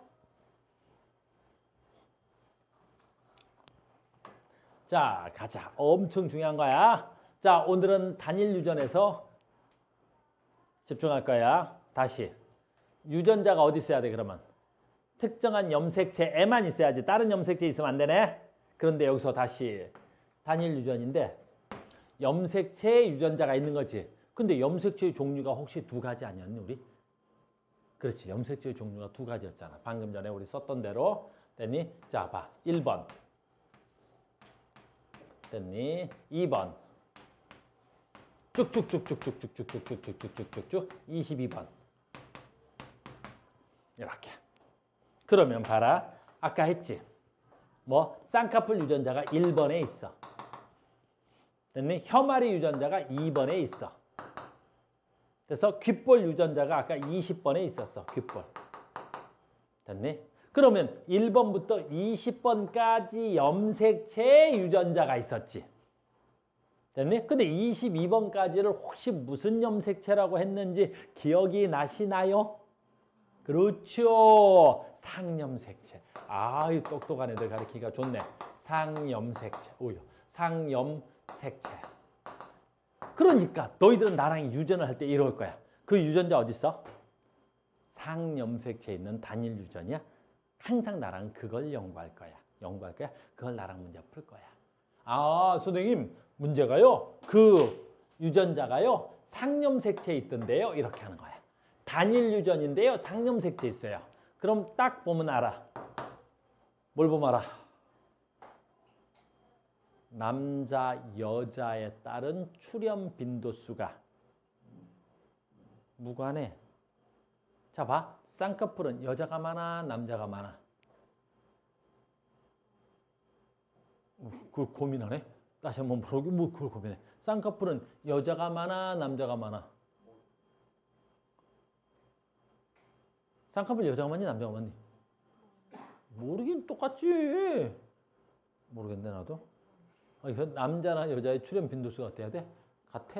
자, 가자. 엄청 중요한 거야. 자, 오늘은 단일 유전에서 집중할 거야. 다시. 유전자가 어디 있어야 돼, 그러면? 특정한 염색체에만 있어야지. 다른 염색체 있으면 안 되네. 그런데 여기서 다시 단일 유전인데 염색체 유전자가 있는 거지. 근데 염색체의 종류가 혹시 두 가지 아니었니, 우리? 그렇지. 염색체의 종류가 두 가지였잖아. 방금 전에 우리 썼던 대로. 됐니? 자, 봐. 1번. 됐니? 2번. 쭉쭉쭉쭉쭉쭉쭉쭉쭉쭉쭉쭉 22번. 이렇게. 그러면 봐라. 아까 했지? 뭐 쌍꺼풀 유전자가 1번에 있어. 됐니? 혀마리 유전자가 2번에 있어. 그래서 귓볼 유전자가 아까 20번에 있었어. 귓볼. 됐니? 그러면 1번부터 20번까지 염색체 유전자가 있었지. 됐니? 근데 22번까지를 혹시 무슨 염색체라고 했는지 기억이 나시나요? 그렇죠. 상염색체. 아유, 똑똑한 애들 가르치기가 좋네. 상염색체. 오요. 상염색체. 그러니까 너희들은 나랑 유전을 할 때 이럴 거야. 그 유전자 어디 있어? 상염색체에 있는 단일 유전이야. 항상 나랑 그걸 연구할 거야. 연구할 거야. 그걸 나랑 문제 풀 거야. 아, 선생님, 문제가요. 그 유전자가요. 상염색체에 있던데요. 이렇게 하는 거야. 단일 유전인데요. 상염색체 있어요. 그럼 딱 보면 알아. 뭘 보면 알아? 남자, 여자에 따른 출현 빈도수가 무관해. 자, 봐. 쌍꺼풀은 여자가 많아, 남자가 많아? 그걸 고민하네? 다시 한번 물어보고 뭐 그걸 고민해. 쌍꺼풀은 여자가 많아, 남자가 많아? 쌍꺼풀 여자가 많니, 남자가 많니? 모르긴 똑같지. 모르겠네, 나도. 남자나 여자의 출현 빈도수가 어때야 돼? 같아.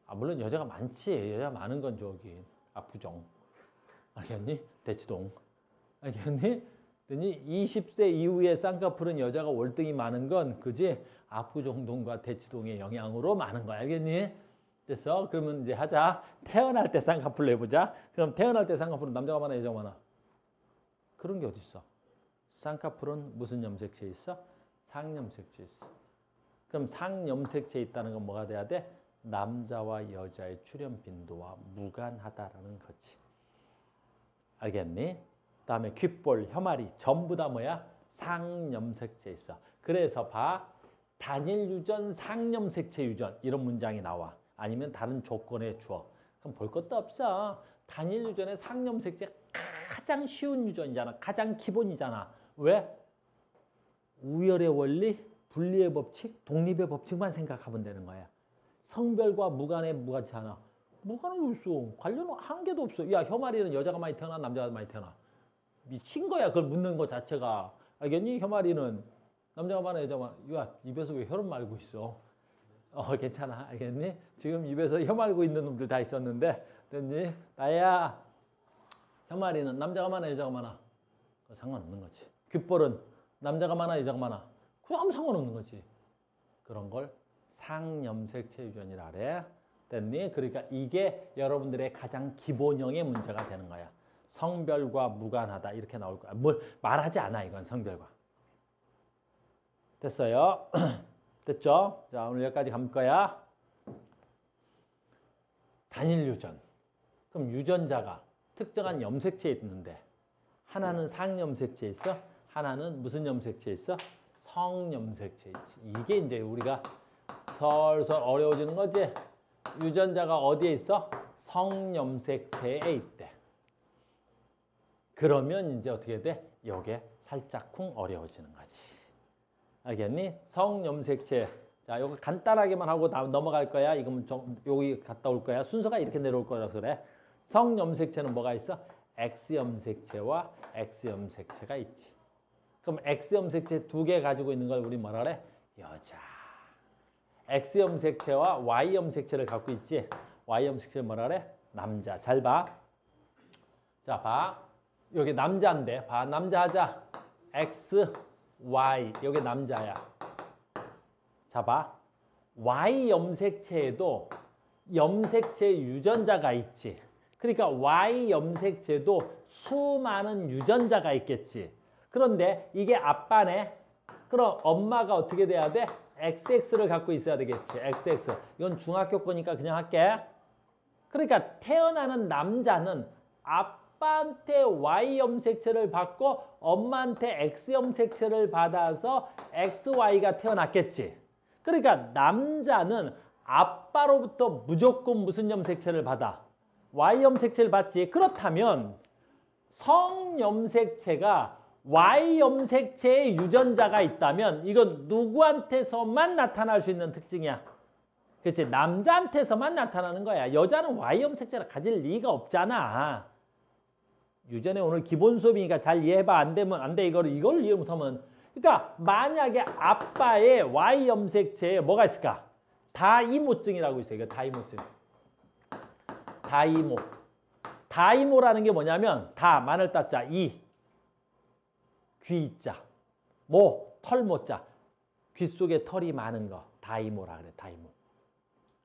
아, 물론 여자가 많지. 여자가 많은 건 저기 압구정. 알겠니? 대치동. 알겠니? 20세 이후에 쌍꺼풀은 여자가 월등히 많은 건 그지? 압구정동과 대치동의 영향으로 많은 거야. 알겠니? 됐어? 그러면 이제 하자. 태어날 때 쌍꺼풀로 해보자. 그럼 태어날 때 쌍꺼풀은 남자가 많아, 여자가 많아? 그런 게 어디 있어? 쌍꺼풀은 무슨 염색체 있어? 상염색체 있어. 그럼 상염색체 있다는 건 뭐가 돼야 돼? 남자와 여자의 출현 빈도와 무관하다라는 거지. 알겠니? 그다음에 귓볼, 혀마리 전부 다 뭐야? 상염색체 있어. 그래서 봐. 단일 유전, 상염색체 유전 이런 문장이 나와. 아니면 다른 조건에 주어. 그럼 볼 것도 없어. 단일 유전의 상염색체 가장 쉬운 유전이잖아. 가장 기본이잖아. 왜? 우열의 원리, 분리의 법칙, 독립의 법칙만 생각하면 되는 거야. 성별과 무관해 무관치 않아. 무관한 게 있어. 관련 한 개도 없어. 야, 혀마리는 여자가 많이 태어나, 남자가 많이 태어나? 미친 거야. 그걸 묻는 거 자체가. 알겠니? 혀마리는 남자가 많아 여자가 많아. 야, 입에서 왜 혀를 말고 있어? 괜찮아. 알겠니? 지금 입에서 혀 말고 있는 놈들 다 있었는데 됐니? 나야. 혀마리는 남자가 많아 여자가 많아. 그거 상관없는 거지. 귓볼은 남자가 많아 여자가 많아. 그거 아무 상관없는 거지. 그런 걸 상염색체 유전이라 그래. 됐니? 그러니까 이게 여러분들의 가장 기본형의 문제가 되는 거야. 성별과 무관하다 이렇게 나올 거야. 뭘 말하지 않아 이건 성별과. 됐어요? 됐죠? 자, 오늘 여기까지 갈 거야. 단일 유전. 그럼 유전자가 특정한 염색체에 있는데 하나는 상염색체에 있어, 하나는 무슨 염색체에 있어? 성염색체에 있지. 이게 이제 우리가 설설 어려워지는 거지. 유전자가 어디에 있어? 성염색체에 있대. 그러면 이제 어떻게 돼? 요게 살짝쿵 어려워지는 거지. 알겠니? 성염색체. 자, 요거 간단하게만 하고 넘어갈 거야. 이거면 여기 갔다 올 거야. 순서가 이렇게 내려올 거라서 그래. 성염색체는 뭐가 있어? X염색체와 X염색체가 있지. 그럼 X염색체 2개 가지고 있는 걸 우리 뭐라 그래? 여자. X염색체와 Y염색체를 갖고 있지. Y염색체를 뭐라 그래? 남자. 잘 봐. 자, 봐. 여기 남자인데. 봐. 남자 하자. X, Y. 여기 남자야. 자, 봐. Y염색체에도 염색체 유전자가 있지. 그러니까 Y염색체도 수많은 유전자가 있겠지. 그런데 이게 아빠네. 그럼 엄마가 어떻게 돼야 돼? XX를 갖고 있어야 되겠지. XX. 이건 중학교 거니까 그냥 할게. 그러니까 태어나는 남자는 아빠한테 Y염색체를 받고 엄마한테 X염색체를 받아서 XY가 태어났겠지. 그러니까 남자는 아빠로부터 무조건 무슨 염색체를 받아? Y염색체를 받지. 그렇다면 성염색체가 Y염색체의 유전자가 있다면 이건 누구한테서만 나타날 수 있는 특징이야. 그렇지? 남자한테서만 나타나는 거야. 여자는 Y염색체를 가질 리가 없잖아. 유전에 오늘 기본 수업이니까 잘 이해해봐. 안 되면 안 돼. 이걸 이해 못하면. 그러니까 만약에 아빠의 Y염색체에 뭐가 있을까? 다이모증이라고 있어요. 이거 다이모증. 다이모. 다이모라는 게 뭐냐면 다 마늘 따자 이 귀자 모 털 모자 귀 속에 털이 많은 거 다이모라 그래. 다이모.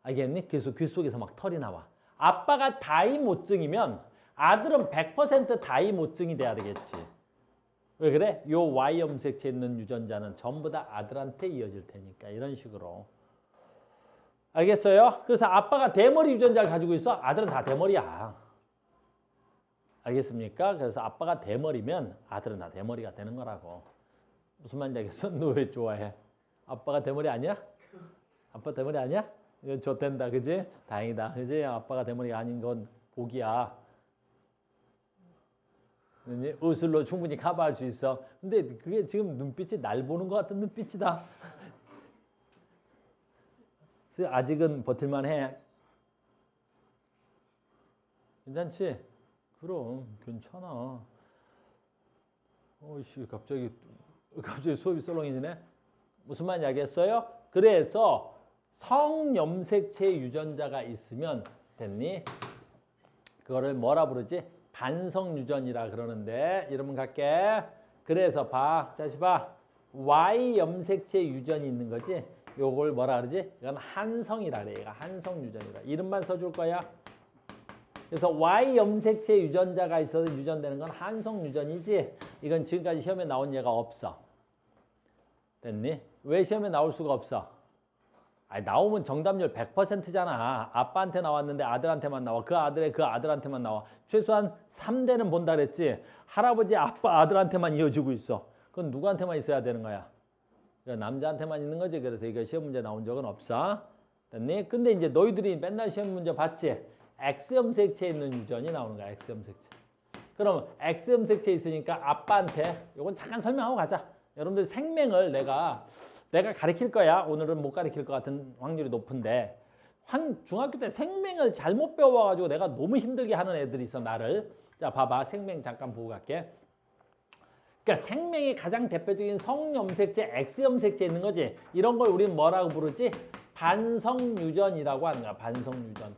알겠니? 그래서 귀 속에서 막 털이 나와. 아빠가 다이모증이면 아들은 100% 다이모증이 돼야 되겠지. 왜 그래? 요 Y염색체에 있는 유전자는 전부 다 아들한테 이어질 테니까 이런 식으로. 알겠어요? 그래서 아빠가 대머리 유전자를 가지고 있어. 아들은 다 대머리야. 알겠습니까? 그래서 아빠가 대머리면 아들은 다 대머리가 되는 거라고. 무슨 말인지 알겠어? 너 왜 좋아해? 아빠가 대머리 아니야? 아빠 대머리 아니야? 이건 좋댄다. 그지? 다행이다. 그지? 아빠가 대머리가 아닌 건 복이야. 의술로 충분히 커버할 수 있어. 근데 그게 지금 눈빛이 날 보는 것 같은 눈빛이다. 아직은 버틸만 해. 괜찮지? 그럼 괜찮아. 어이씨 갑자기 수업이 썰렁해지네. 무슨 말인지 알겠어요? 그래서 성염색체 유전자가 있으면 됐니? 그거를 뭐라 부르지? 반성유전이라 그러는데 이러면 갈게. 그래서 봐. 다시 봐. Y염색체 유전이 있는 거지. 요걸 뭐라 그러지? 이건 한성이라 그래. 얘가 한성유전이라. 이름만 써줄 거야. 그래서 Y염색체 유전자가 있어서 유전되는 건 한성유전이지. 이건 지금까지 시험에 나온 예가 없어. 됐니? 왜 시험에 나올 수가 없어? 아니, 나오면 정답률 100%잖아. 아빠한테 나왔는데 아들한테만 나와. 그 아들한테만 나와. 최소한 3대는 본다 그랬지. 할아버지, 아빠, 아들한테만 이어지고 있어. 그건 누구한테만 있어야 되는 거야? 남자한테만 있는 거지. 그래서 이거 시험 문제 나온 적은 없어. 됐니? 근데 이제 너희들이 맨날 시험 문제 봤지? X염색체에 있는 유전이 나오는 거야. X염색체. 그럼 X염색체 있으니까 아빠한테 이건 잠깐 설명하고 가자. 여러분들 생명을 내가 가르칠 거야. 오늘은 못 가르칠 것 같은 확률이 높은데 중학교 때 생명을 잘못 배워가지고 내가 너무 힘들게 하는 애들이 있어. 나를. 자, 봐봐. 생명 잠깐 보고 갈게. 그러니까 생명의 가장 대표적인 성염색체, X염색체 있는 거지. 이런 걸 우리는 뭐라고 부르지? 반성유전이라고 하는 거야. 반성유전.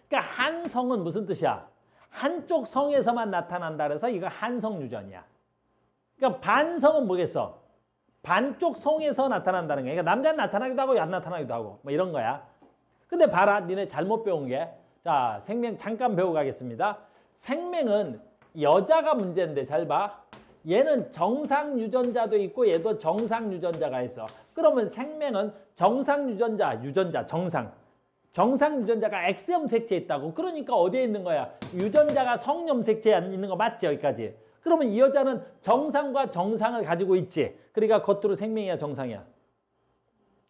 그러니까 한 성은 무슨 뜻이야? 한쪽 성에서만 나타난다 그래서 이거 한성유전이야. 그러니까 반성은 뭐겠어? 반쪽 성에서 나타난다는 거야. 그러니까 남자는 나타나기도 하고 안 나타나기도 하고 뭐 이런 거야. 근데 봐라. 니네 잘못 배운 게. 자, 생명 잠깐 배우고 가겠습니다. 생명은 여자가 문제인데 잘 봐. 얘는 정상 유전자도 있고 얘도 정상 유전자가 있어. 그러면 생명은 정상 유전자, 정상 유전자가 X염색체에 있다고. 그러니까 어디에 있는 거야? 유전자가 성염색체에 있는 거 맞지? 여기까지. 그러면 이 여자는 정상과 정상을 가지고 있지. 그러니까 겉으로 생명이야, 정상이야?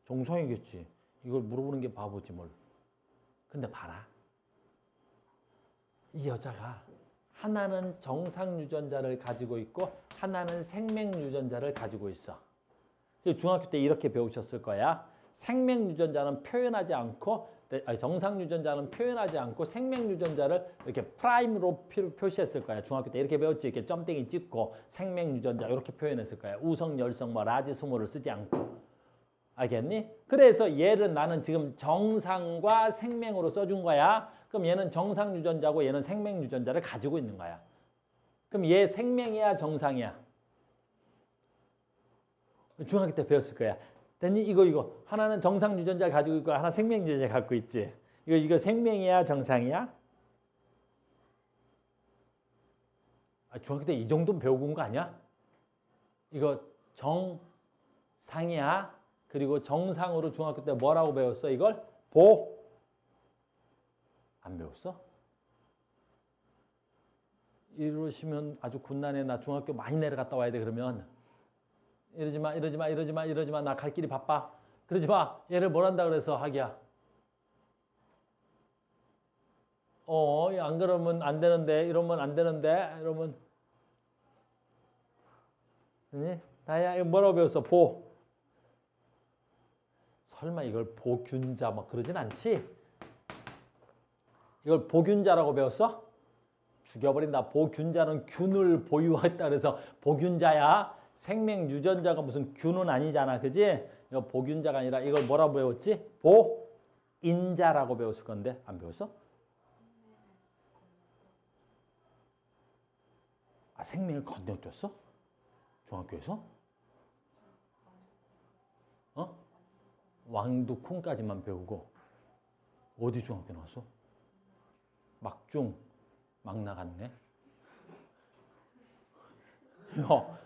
정상이겠지. 이걸 물어보는 게 바보지 뭘. 근데 봐라. 이 여자가 하나는 정상 유전자를 가지고 있고 하나는 생명 유전자를 가지고 있어. 중학교 때 이렇게 배우셨을 거야. 생명 유전자는 표현하지 않고 정상 유전자는 표현하지 않고 생명 유전자를 이렇게 프라임으로 표시했을 거야. 중학교 때 이렇게 배웠지. 이렇게 점땡이 찍고 생명 유전자 이렇게 표현했을 거야. 우성, 열성, 뭐 라지, 스몰을 쓰지 않고. 알겠니? 그래서 얘를 나는 지금 정상과 생명으로 써준 거야. 그럼 얘는 정상 유전자고 얘는 생명 유전자를 가지고 있는 거야. 그럼 얘 생명이야, 정상이야? 중학교 때 배웠을 거야. 됐니? 이거. 하나는 정상 유전자를 가지고 있고 하나 생명 유전자를 갖고 있지. 이거 생명이야, 정상이야? 중학교 때 이 정도는 배우고 온 거 아니야? 이거 정상이야. 그리고 정상으로 중학교 때 뭐라고 배웠어? 이걸 안 배웠어? 이러시면 아주 곤란해. 나 중학교 많이 내려갔다 와야 돼. 그러면 이러지 마. 나 갈 길이 바빠. 그러지 마. 얘를 뭘 한다 그래서 하기야. 안 그러면 안 되는데. 이러면 안 되는데. 이러면 아니? 나야 이거 뭐라고 배웠어? 설마 이걸 보균자 막 그러진 않지? 이걸 보균자라고 배웠어? 죽여버린다. 보균자는 균을 보유했다 그래서 보균자야. 생명 유전자가 무슨 균은 아니잖아. 그지? 이거 보균자가 아니라 이걸 뭐라고 배웠지? 보인자라고 배웠을 건데 안 배웠어? 생명을 건너뛰었어? 중학교에서? 왕두콩까지만 배우고 어디 중학교 나왔어? 막중 막 나갔네. 야,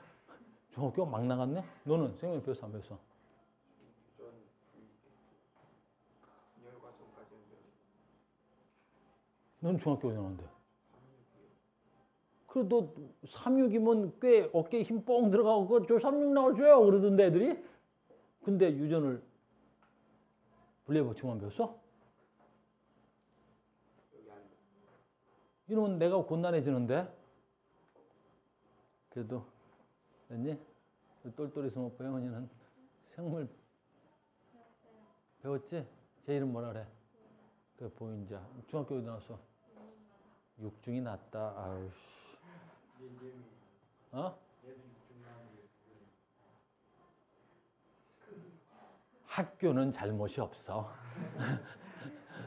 중학교 막 나갔네? 너는 생명 배웠어 안 배웠어? 넌 중학교 어디 나왔는데? 그래 너 3,6이면 꽤 어깨에 힘 뻥 들어가고 저 3,6 나와줘요 그러던데 애들이? 근데 유전을 분리법칙만 배웠어? 이러면 내가 곤란해지는데? 그래도 됐니? 똘똘이 스머프 영은이는 생물 배웠지? 제 이름 뭐라 그래? 그 보인자. 중학교 어디 나왔어? 육중이 낫다. 아유 학교는 잘못이 없어.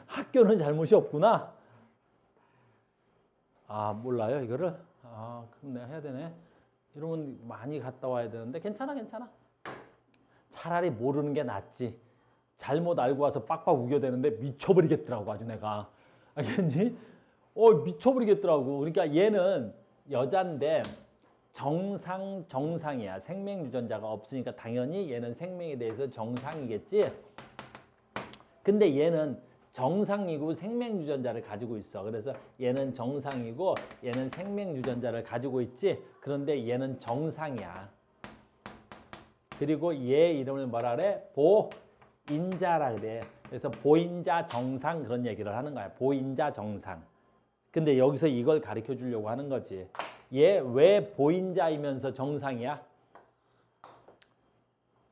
학교는 잘못이 없구나. 몰라요 이거를? 그럼 내가 해야 되네. 이러면 많이 갔다 와야 되는데 괜찮아. 차라리 모르는 게 낫지. 잘못 알고 와서 빡빡 우겨대는데 미쳐버리겠더라고 아주 내가. 알겠니? 미쳐버리겠더라고. 그러니까 얘는 여잔데 정상이야. 생명 유전자가 없으니까 당연히 얘는 생명에 대해서 정상이겠지. 근데 얘는 정상이고 생명 유전자를 가지고 있어. 그래서 얘는 정상이고 얘는 생명 유전자를 가지고 있지. 그런데 얘는 정상이야. 그리고 얘 이름을 뭐라 그래? 보인자라 그래. 그래서 보인자 정상 그런 얘기를 하는 거야. 보인자 정상. 근데 여기서 이걸 가르쳐 주려고 하는 거지. 얘 왜 보인자이면서 정상이야?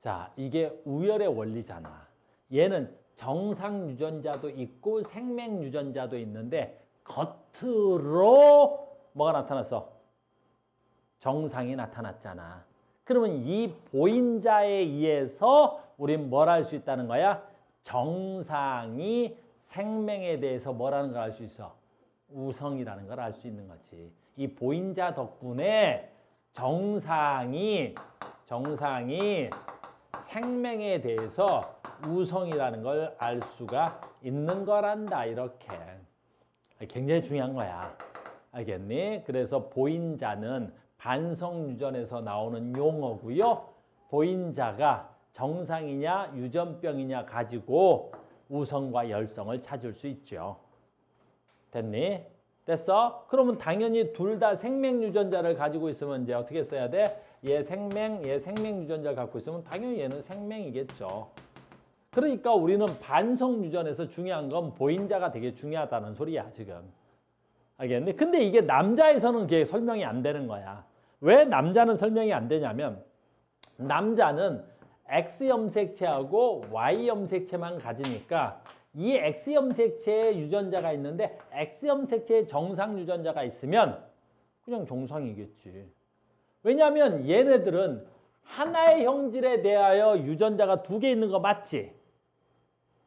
자, 이게 우열의 원리잖아. 얘는 정상 유전자도 있고 생명 유전자도 있는데 겉으로 뭐가 나타났어? 정상이 나타났잖아. 그러면 이 보인자에 의해서 우린 뭘 알 수 있다는 거야? 정상이 생명에 대해서 뭐라는 걸 알 수 있어? 우성이라는 걸 알 수 있는 거지. 이 보인자 덕분에 정상이 생명에 대해서 우성이라는 걸 알 수가 있는 거란다. 이렇게. 굉장히 중요한 거야. 알겠니? 그래서 보인자는 반성유전에서 나오는 용어고요. 보인자가 정상이냐 유전병이냐 가지고 우성과 열성을 찾을 수 있죠. 됐니? 됐어? 그러면 당연히 둘 다 생명유전자를 가지고 있으면 이제 어떻게 써야 돼? 얘 생명유전자를 갖고 있으면 당연히 얘는 생명이겠죠. 그러니까 우리는 반성유전에서 중요한 건 보인자가 되게 중요하다는 소리야, 지금. 알겠니? 근데 이게 남자에서는 그게 설명이 안 되는 거야. 왜 남자는 설명이 안 되냐면 남자는 X 염색체하고 Y 염색체만 가지니까 이 X 염색체에 유전자가 있는데 X 염색체에 정상 유전자가 있으면 그냥 정상이겠지. 왜냐하면 얘네들은 하나의 형질에 대하여 유전자가 2개 있는 거 맞지?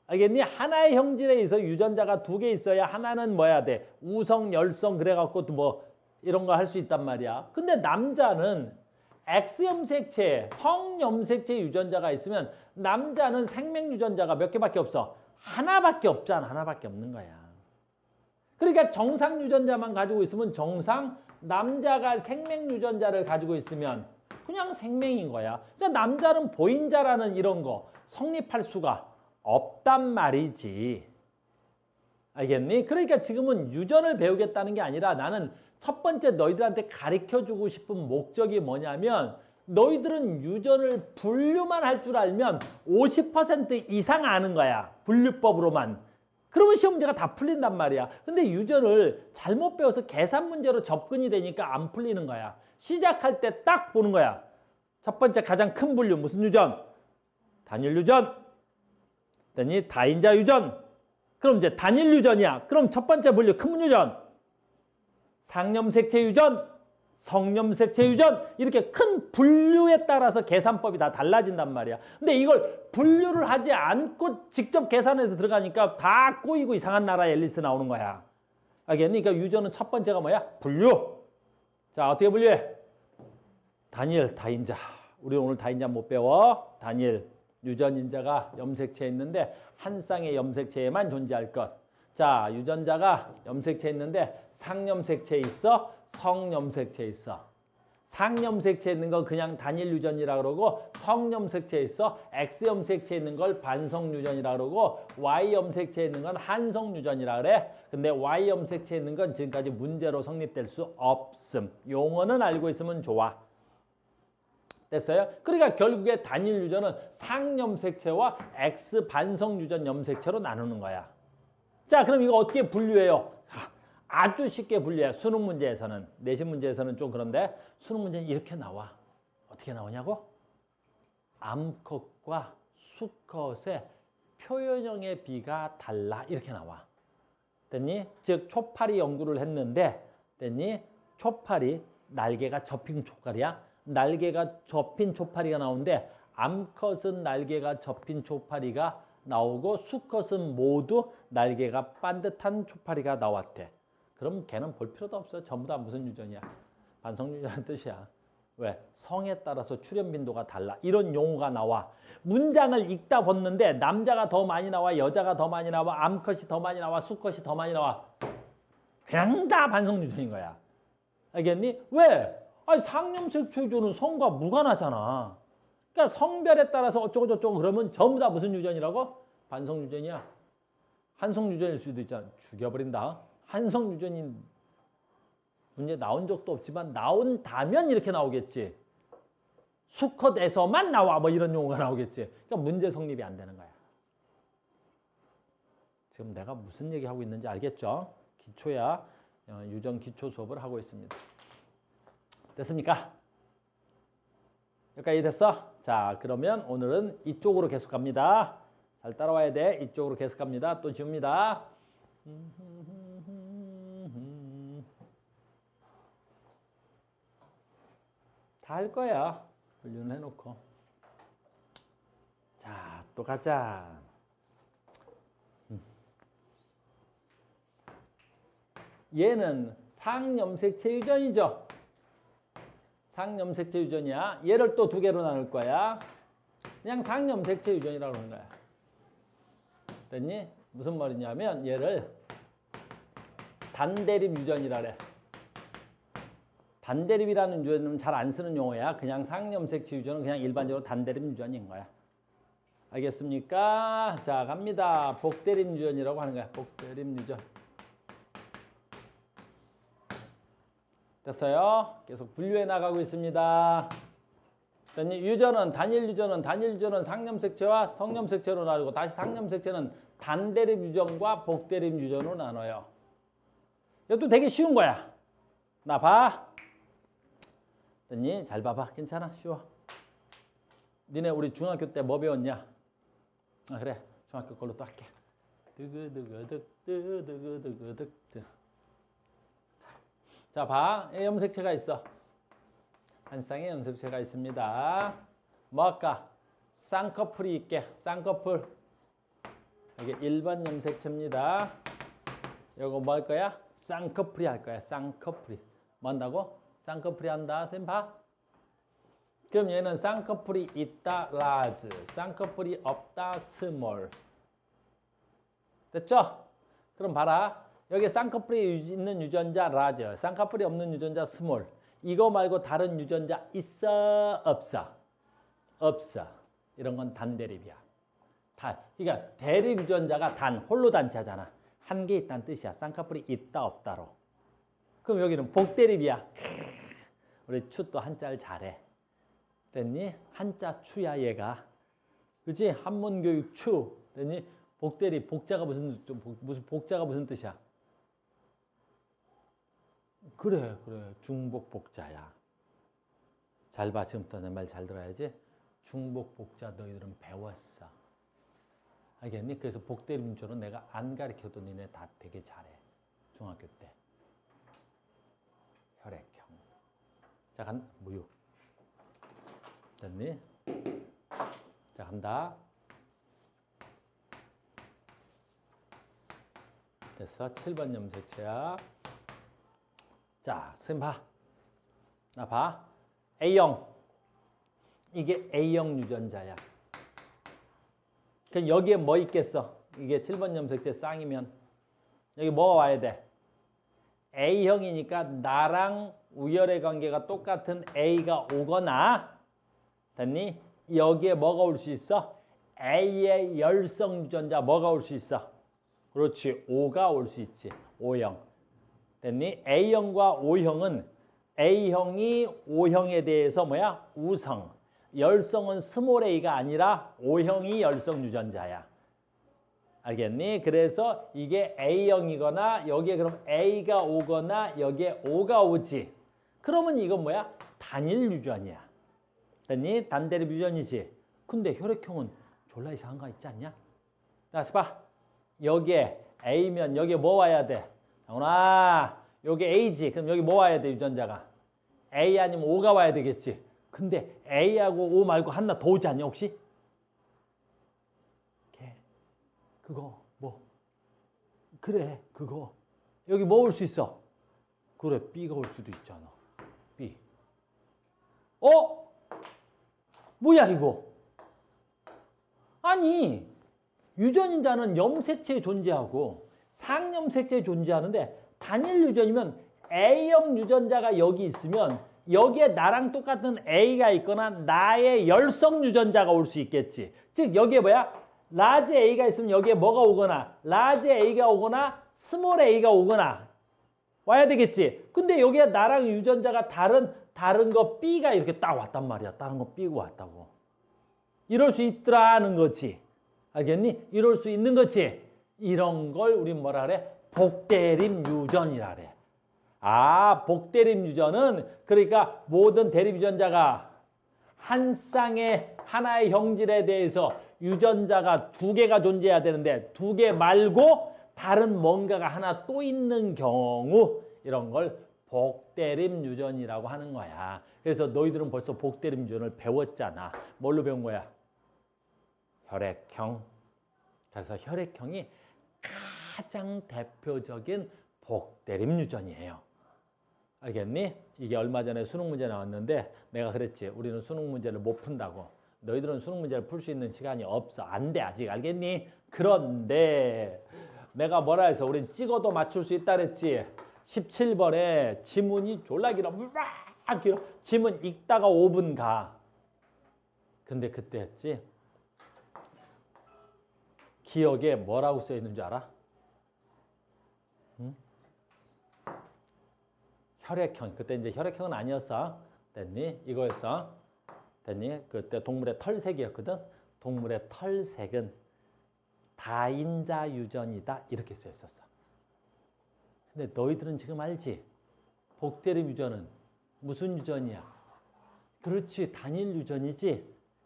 알겠니? 하나의 형질에 있어 유전자가 2개 있어야 하나는 뭐야 돼? 우성, 열성 그래갖고 또 뭐 이런 거 할 수 있단 말이야. 근데 남자는 X 염색체, 성 염색체 유전자가 있으면 남자는 생명 유전자가 몇 개밖에 없어? 하나밖에 없잖아. 하나밖에 없는 거야. 그러니까 정상 유전자만 가지고 있으면 정상, 남자가 생명 유전자를 가지고 있으면 그냥 생명인 거야. 그러니까 남자는 보인자라는 이런 거 성립할 수가 없단 말이지. 알겠니? 그러니까 지금은 유전을 배우겠다는 게 아니라 나는 첫 번째 너희들한테 가르쳐주고 싶은 목적이 뭐냐면 너희들은 유전을 분류만 할 줄 알면 50% 이상 아는 거야. 분류법으로만. 그러면 시험 문제가 다 풀린단 말이야. 근데 유전을 잘못 배워서 계산 문제로 접근이 되니까 안 풀리는 거야. 시작할 때 딱 보는 거야. 첫 번째 가장 큰 분류 무슨 유전? 단일 유전. 그랬더니 다인자 유전. 그럼 이제 단일 유전이야. 그럼 첫 번째 분류 큰 유전. 상염색체 유전, 성염색체 유전 이렇게 큰 분류에 따라서 계산법이 다 달라진단 말이야. 근데 이걸 분류를 하지 않고 직접 계산해서 들어가니까 다 꼬이고 이상한 나라의 앨리스 나오는 거야. 알겠니? 그러니까 유전은 첫 번째가 뭐야? 분류. 자, 어떻게 분류해? 단일, 다인자. 우리 오늘 다인자 못 배워. 단일, 유전인자가 염색체에 있는데 한 쌍의 염색체에만 존재할 것. 자, 유전자가 염색체에 있는데 상염색체에 있어, 성염색체에 있어. 상염색체에 있는 건 그냥 단일 유전이라 그러고 성염색체에 있어 X염색체에 있는 걸 반성유전이라 그러고 Y염색체에 있는 건 한성유전이라 그래. 근데 Y염색체에 있는 건 지금까지 문제로 성립될 수 없음. 용어는 알고 있으면 좋아. 됐어요? 그러니까 결국에 단일 유전은 상염색체와 X 반성유전 염색체로 나누는 거야. 자, 그럼 이거 어떻게 분류해요? 아주 쉽게 분류해. 수능 문제에서는. 내신 문제에서는 좀 그런데 수능 문제는 이렇게 나와. 어떻게 나오냐고? 암컷과 수컷의 표현형의 비가 달라. 이렇게 나와. 됐니? 즉 초파리 연구를 했는데 됐니? 초파리 날개가 접힌 초파리야. 날개가 접힌 초파리가 나오는데 암컷은 날개가 접힌 초파리가 나오고 수컷은 모두 날개가 반듯한 초파리가 나왔대. 그럼 걔는 볼 필요도 없어. 전부 다 무슨 유전이야? 반성유전이라는 뜻이야. 왜? 성에 따라서 출현 빈도가 달라. 이런 용어가 나와. 문장을 읽다 봤는데 남자가 더 많이 나와, 여자가 더 많이 나와, 암컷이 더 많이 나와, 수컷이 더 많이 나와. 그냥 다 반성유전인 거야. 알겠니? 왜? 아니, 상염색체 유전은 성과 무관하잖아. 그러니까 성별에 따라서 어쩌고저쩌고 그러면 전부 다 무슨 유전이라고? 반성유전이야. 한성유전일 수도 있잖아. 죽여버린다. 한성유전인 문제 나온 적도 없지만 나온다면 이렇게 나오겠지. 수컷에서만 나와 뭐 이런 용어가 나오겠지. 그러니까 문제 성립이 안 되는 거야. 지금 내가 무슨 얘기하고 있는지 알겠죠? 기초야. 유전 기초 수업을 하고 있습니다. 됐습니까? 여기까지 됐어? 자, 그러면 오늘은 이쪽으로 계속 갑니다. 잘 따라와야 돼. 이쪽으로 계속 갑니다. 또 지웁니다. 다 할 거야. 분류는 해놓고. 자, 또 가자. 얘는 상염색체 유전이죠. 상염색체 유전이야. 얘를 또 두 개로 나눌 거야. 그냥 상염색체 유전이라고 하는 거야. 됐니? 무슨 말이냐면 얘를 단대립 유전이라 그래. 단대립이라는 유전은 잘 안 쓰는 용어야. 그냥 상염색체 유전은 그냥 일반적으로 단대립 유전인 거야. 알겠습니까? 자, 갑니다. 복대립 유전이라고 하는 거야. 복대립 유전. 됐어요? 계속 분류해 나가고 있습니다. 유전은 단일 유전은 상염색체와 성염색체로 나누고 다시 상염색체는 단대립 유전과 복대립 유전으로 나눠요. 이것도 되게 쉬운 거야. 나 봐. 됐니? 잘 봐봐. 괜찮아. 쉬워. 니네 우리 중학교 때 뭐 배웠냐? 아, 그래. 중학교 걸로 또 할게. 드그드그득. 자, 봐. 염색체가 있어. 한 쌍의 염색체가 있습니다. 뭐 할까? 쌍꺼풀이 있게. 쌍꺼풀. 이게 일반 염색체입니다. 이거 뭐 할 거야? 쌍꺼풀이 할 거야. 쌍꺼풀이. 뭐 한다고? 쌍꺼풀이 한다. 쌤 봐. 그럼 얘는 쌍꺼풀이 있다. large. 쌍꺼풀이 없다. small. 됐죠? 그럼 봐라. 여기 쌍꺼풀이 있는 유전자 large. 쌍꺼풀이 없는 유전자 small. 이거 말고 다른 유전자 있어? 없어? 없어. 이런 건 단대립이야. 그러니까 대립 유전자가 홀로 단자잖아. 한 개 있다는 뜻이야. 쌍꺼풀이 있다 없다로. 그럼 여기는 복대립이야. 우리 추 또 한자를 잘해. 됐니? 한자 추야 얘가. 그치? 한문교육 추. 됐니? 복대립. 복자가 무슨 복자가 무슨 뜻이야? 그래. 중복복자야. 잘 봐. 지금부터 내 말 잘 들어야지. 중복복자 너희들은 배웠어. 알겠니? 그래서 복대립 유전은 내가 안 가르쳐도 니네 다 되게 잘해. 중학교 때. 혈액형. 자, 무유. 됐니? 자, 간다. 됐어. 7번 염색체야. 자, 선생님 봐. 나 봐. A형. 이게 A형 유전자야. 그럼 여기에 뭐 있겠어? 이게 7번 염색체 쌍이면 여기 뭐가 와야 돼? A형이니까 나랑 우열의 관계가 똑같은 A가 오거나, 됐니? 여기에 뭐가 올 수 있어? A의 열성 유전자 뭐가 올 수 있어? 그렇지. O가 올 수 있지. O형. 됐니? A형과 O형은 A형이 O형에 대해서 뭐야? 우성. 열성은 스몰 a가 아니라 O형이 열성 유전자야. 알겠니? 그래서 이게 A형이거나 여기에 그럼 A가 오거나 여기에 O가 오지. 그러면 이건 뭐야? 단일 유전이야. 됐니? 단대립 유전이지. 근데 혈액형은 졸라 이상한 거 있지 않냐? 자, 봐. 여기에 A면 여기에 뭐 와야 돼? 영훈아, 여기 A지. 그럼 여기 뭐 와야 돼, 유전자가? A 아니면 O가 와야 되겠지. 근데 A하고 O 말고 하나 더 오지 않냐, 혹시? 그거 뭐? 그래, 그거. 여기 뭐 올 수 있어? 그래, B가 올 수도 있잖아. B. 뭐야 이거? 아니, 유전인자는 염색체에 존재하고 상염색체에 존재하는데 단일 유전이면 A형 유전자가 여기 있으면 여기에 나랑 똑같은 A가 있거나 나의 열성 유전자가 올 수 있겠지. 즉 여기에 뭐야? 라지 A가 있으면 여기에 뭐가 오거나 라지 A가 오거나 스몰 A가 오거나 와야 되겠지. 근데 여기에 나랑 유전자가 다른 거 B가 이렇게 딱 왔단 말이야. 다른 거 B가 왔다고. 이럴 수 있더라는 거지. 알겠니? 이럴 수 있는 거지. 이런 걸 우리 뭐라 그래? 복대립 유전이라 그래. 아, 복대립 유전은 그러니까 모든 대립 유전자가 한 쌍의 하나의 형질에 대해서 유전자가 두 개가 존재해야 되는데 두 개 말고 다른 뭔가가 하나 또 있는 경우 이런 걸 복대립 유전이라고 하는 거야. 그래서 너희들은 벌써 복대림 유전을 배웠잖아. 뭘로 배운 거야? 혈액형. 그래서 혈액형이 가장 대표적인 복대림 유전이에요. 알겠니? 이게 얼마 전에 수능 문제 나왔는데 내가 그랬지. 우리는 수능 문제를 못 푼다고. 너희들은 수능 문제를 풀 수 있는 시간이 없어. 안 돼 아직. 알겠니? 그런데 내가 뭐라 해서 우린 찍어도 맞출 수 있다 그랬지. 17번에 지문이 졸라 길어. 막 길어. 지문 읽다가 5분 가. 근데 그때였지. 기억에 뭐라고 써 있는 줄 알아? 응? 혈액형. 그때 이제 혈액형은 아니었어. 됐니? 이거였어. 됐니? 그때 동물의 털색이었거든. 동물의 털색은 다인자 유전이다. 이렇게 써 있었어. 근데 너희들은 지금 알지? 복대림 유전은 무슨 유전이야? 그렇지. 단일 유전이지.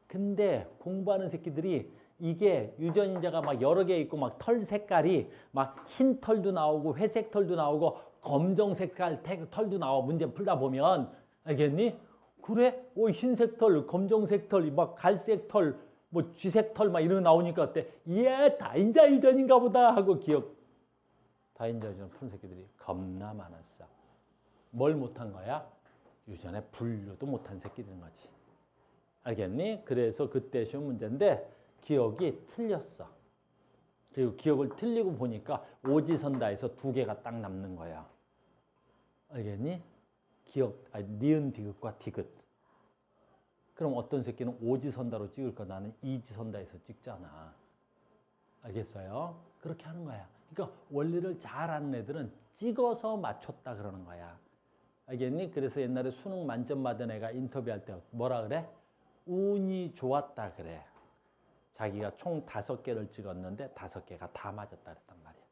근데 공부하는 새끼들이 이게 유전인자가 막 여러 개 있고 막 털 색깔이 막 흰 털도 나오고 회색 털도 나오고 검정 색깔 털도 나와. 문제 풀다 보면 알겠니? 그래? 오, 흰색 털, 검정색 털, 막 갈색 털, 뭐 쥐색 털 막 이런 거 나오니까 어때? 예, 다인자 유전인가 보다 하고 기억. 다인자 유전 푼 새끼들이 겁나 많았어. 뭘 못한 거야? 유전의 분류도 못한 새끼들인 거지. 알겠니? 그래서 그때 쉬운 문제인데 기억이 틀렸어. 그리고 기억을 틀리고 보니까 오지선다에서 2개가 딱 남는 거야. 알겠니? 기억, 아니, 니은 디귿과 디귿. 그럼 어떤 새끼는 오지선다로 찍을 거 나는 이지선다에서 찍잖아. 알겠어요? 그렇게 하는 거야. 그러니까 원리를 잘 아는 애들은 찍어서 맞췄다 그러는 거야. 알겠니? 그래서 옛날에 수능 만점 받은 애가 인터뷰할 때 뭐라 그래? 운이 좋았다 그래. 자기가 총 5개를 찍었는데 5개가 다 맞았다 그랬단 말이야.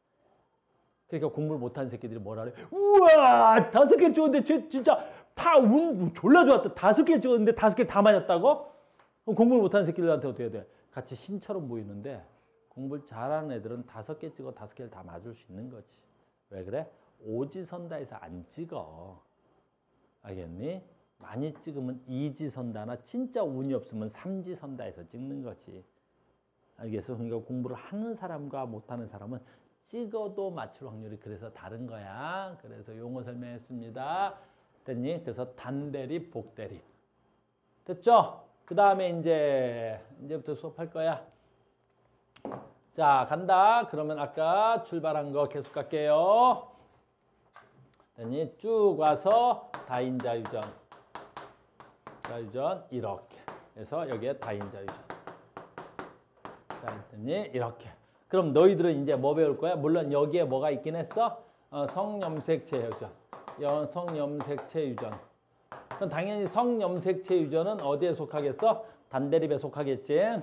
그러니까 공부를 못한 새끼들이 뭐라 그래? 우와! 5개 찍었는데 쟤 진짜 다 운 졸라 좋았다. 5개 찍었는데 5개 다 맞았다고? 그럼 공부를 못한 새끼들한테 어떻게 해야 돼? 같이 신처럼 보이는데 공부를 잘하는 애들은 5개 찍어 5개를 다 맞을 수 있는 거지. 왜 그래? 오지선다에서 안 찍어. 알겠니? 많이 찍으면 이지선다나 진짜 운이 없으면 삼지선다에서 찍는 거지. 알겠어? 그러니까 공부를 하는 사람과 못하는 사람은 찍어도 맞출 확률이 그래서 다른 거야. 그래서 용어 설명했습니다. 됐니? 그래서 단대립, 복대립. 됐죠? 그 다음에 이제부터 수업할 거야. 자, 간다. 그러면 아까 출발한 거 계속 갈게요. 됐니? 쭉 와서 다인자 유전. 자유전 이렇게 해서 여기에 다인자 유전. 자, 됐니? 이렇게. 그럼 너희들은 이제 뭐 배울 거야? 물론 여기에 뭐가 있긴 했어? 성염색체 유전. 성염색체 유전. 그럼 당연히 성염색체 유전은 어디에 속하겠어? 단대립에 속하겠지.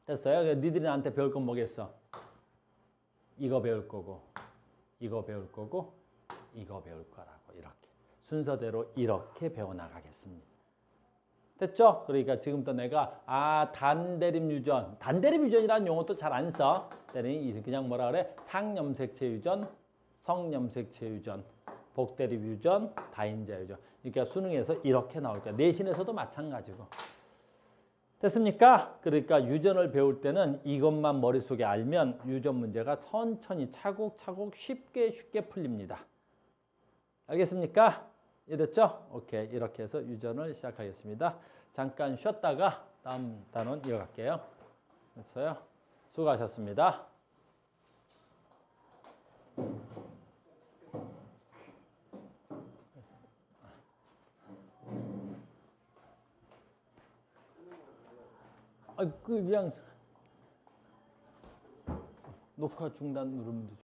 됐어요? 니들이 나한테 배울 건 뭐겠어? 이거 배울 거고, 이거 배울 거고, 이거 배울 거라고 이렇게. 순서대로 이렇게 배워나가겠습니다. 됐죠? 그러니까 지금부터 내가 단대립 유전. 단대립 유전이라는 용어도 잘 안 써. 그냥 뭐라 그래? 상염색체 유전, 성염색체 유전, 복대립 유전, 다인자 유전. 그러니까 수능에서 이렇게 나올 거야. 내신에서도 마찬가지고. 됐습니까? 그러니까 유전을 배울 때는 이것만 머릿속에 알면 유전 문제가 천천히 차곡차곡 쉽게 풀립니다. 알겠습니까? 이해됐죠? 오케이. 이렇게 해서 유전을 시작하겠습니다. 잠깐 쉬었다가 다음 단원 이어갈게요. 됐어요? 수고하셨습니다. 그냥 녹화 중단 누르면 되죠.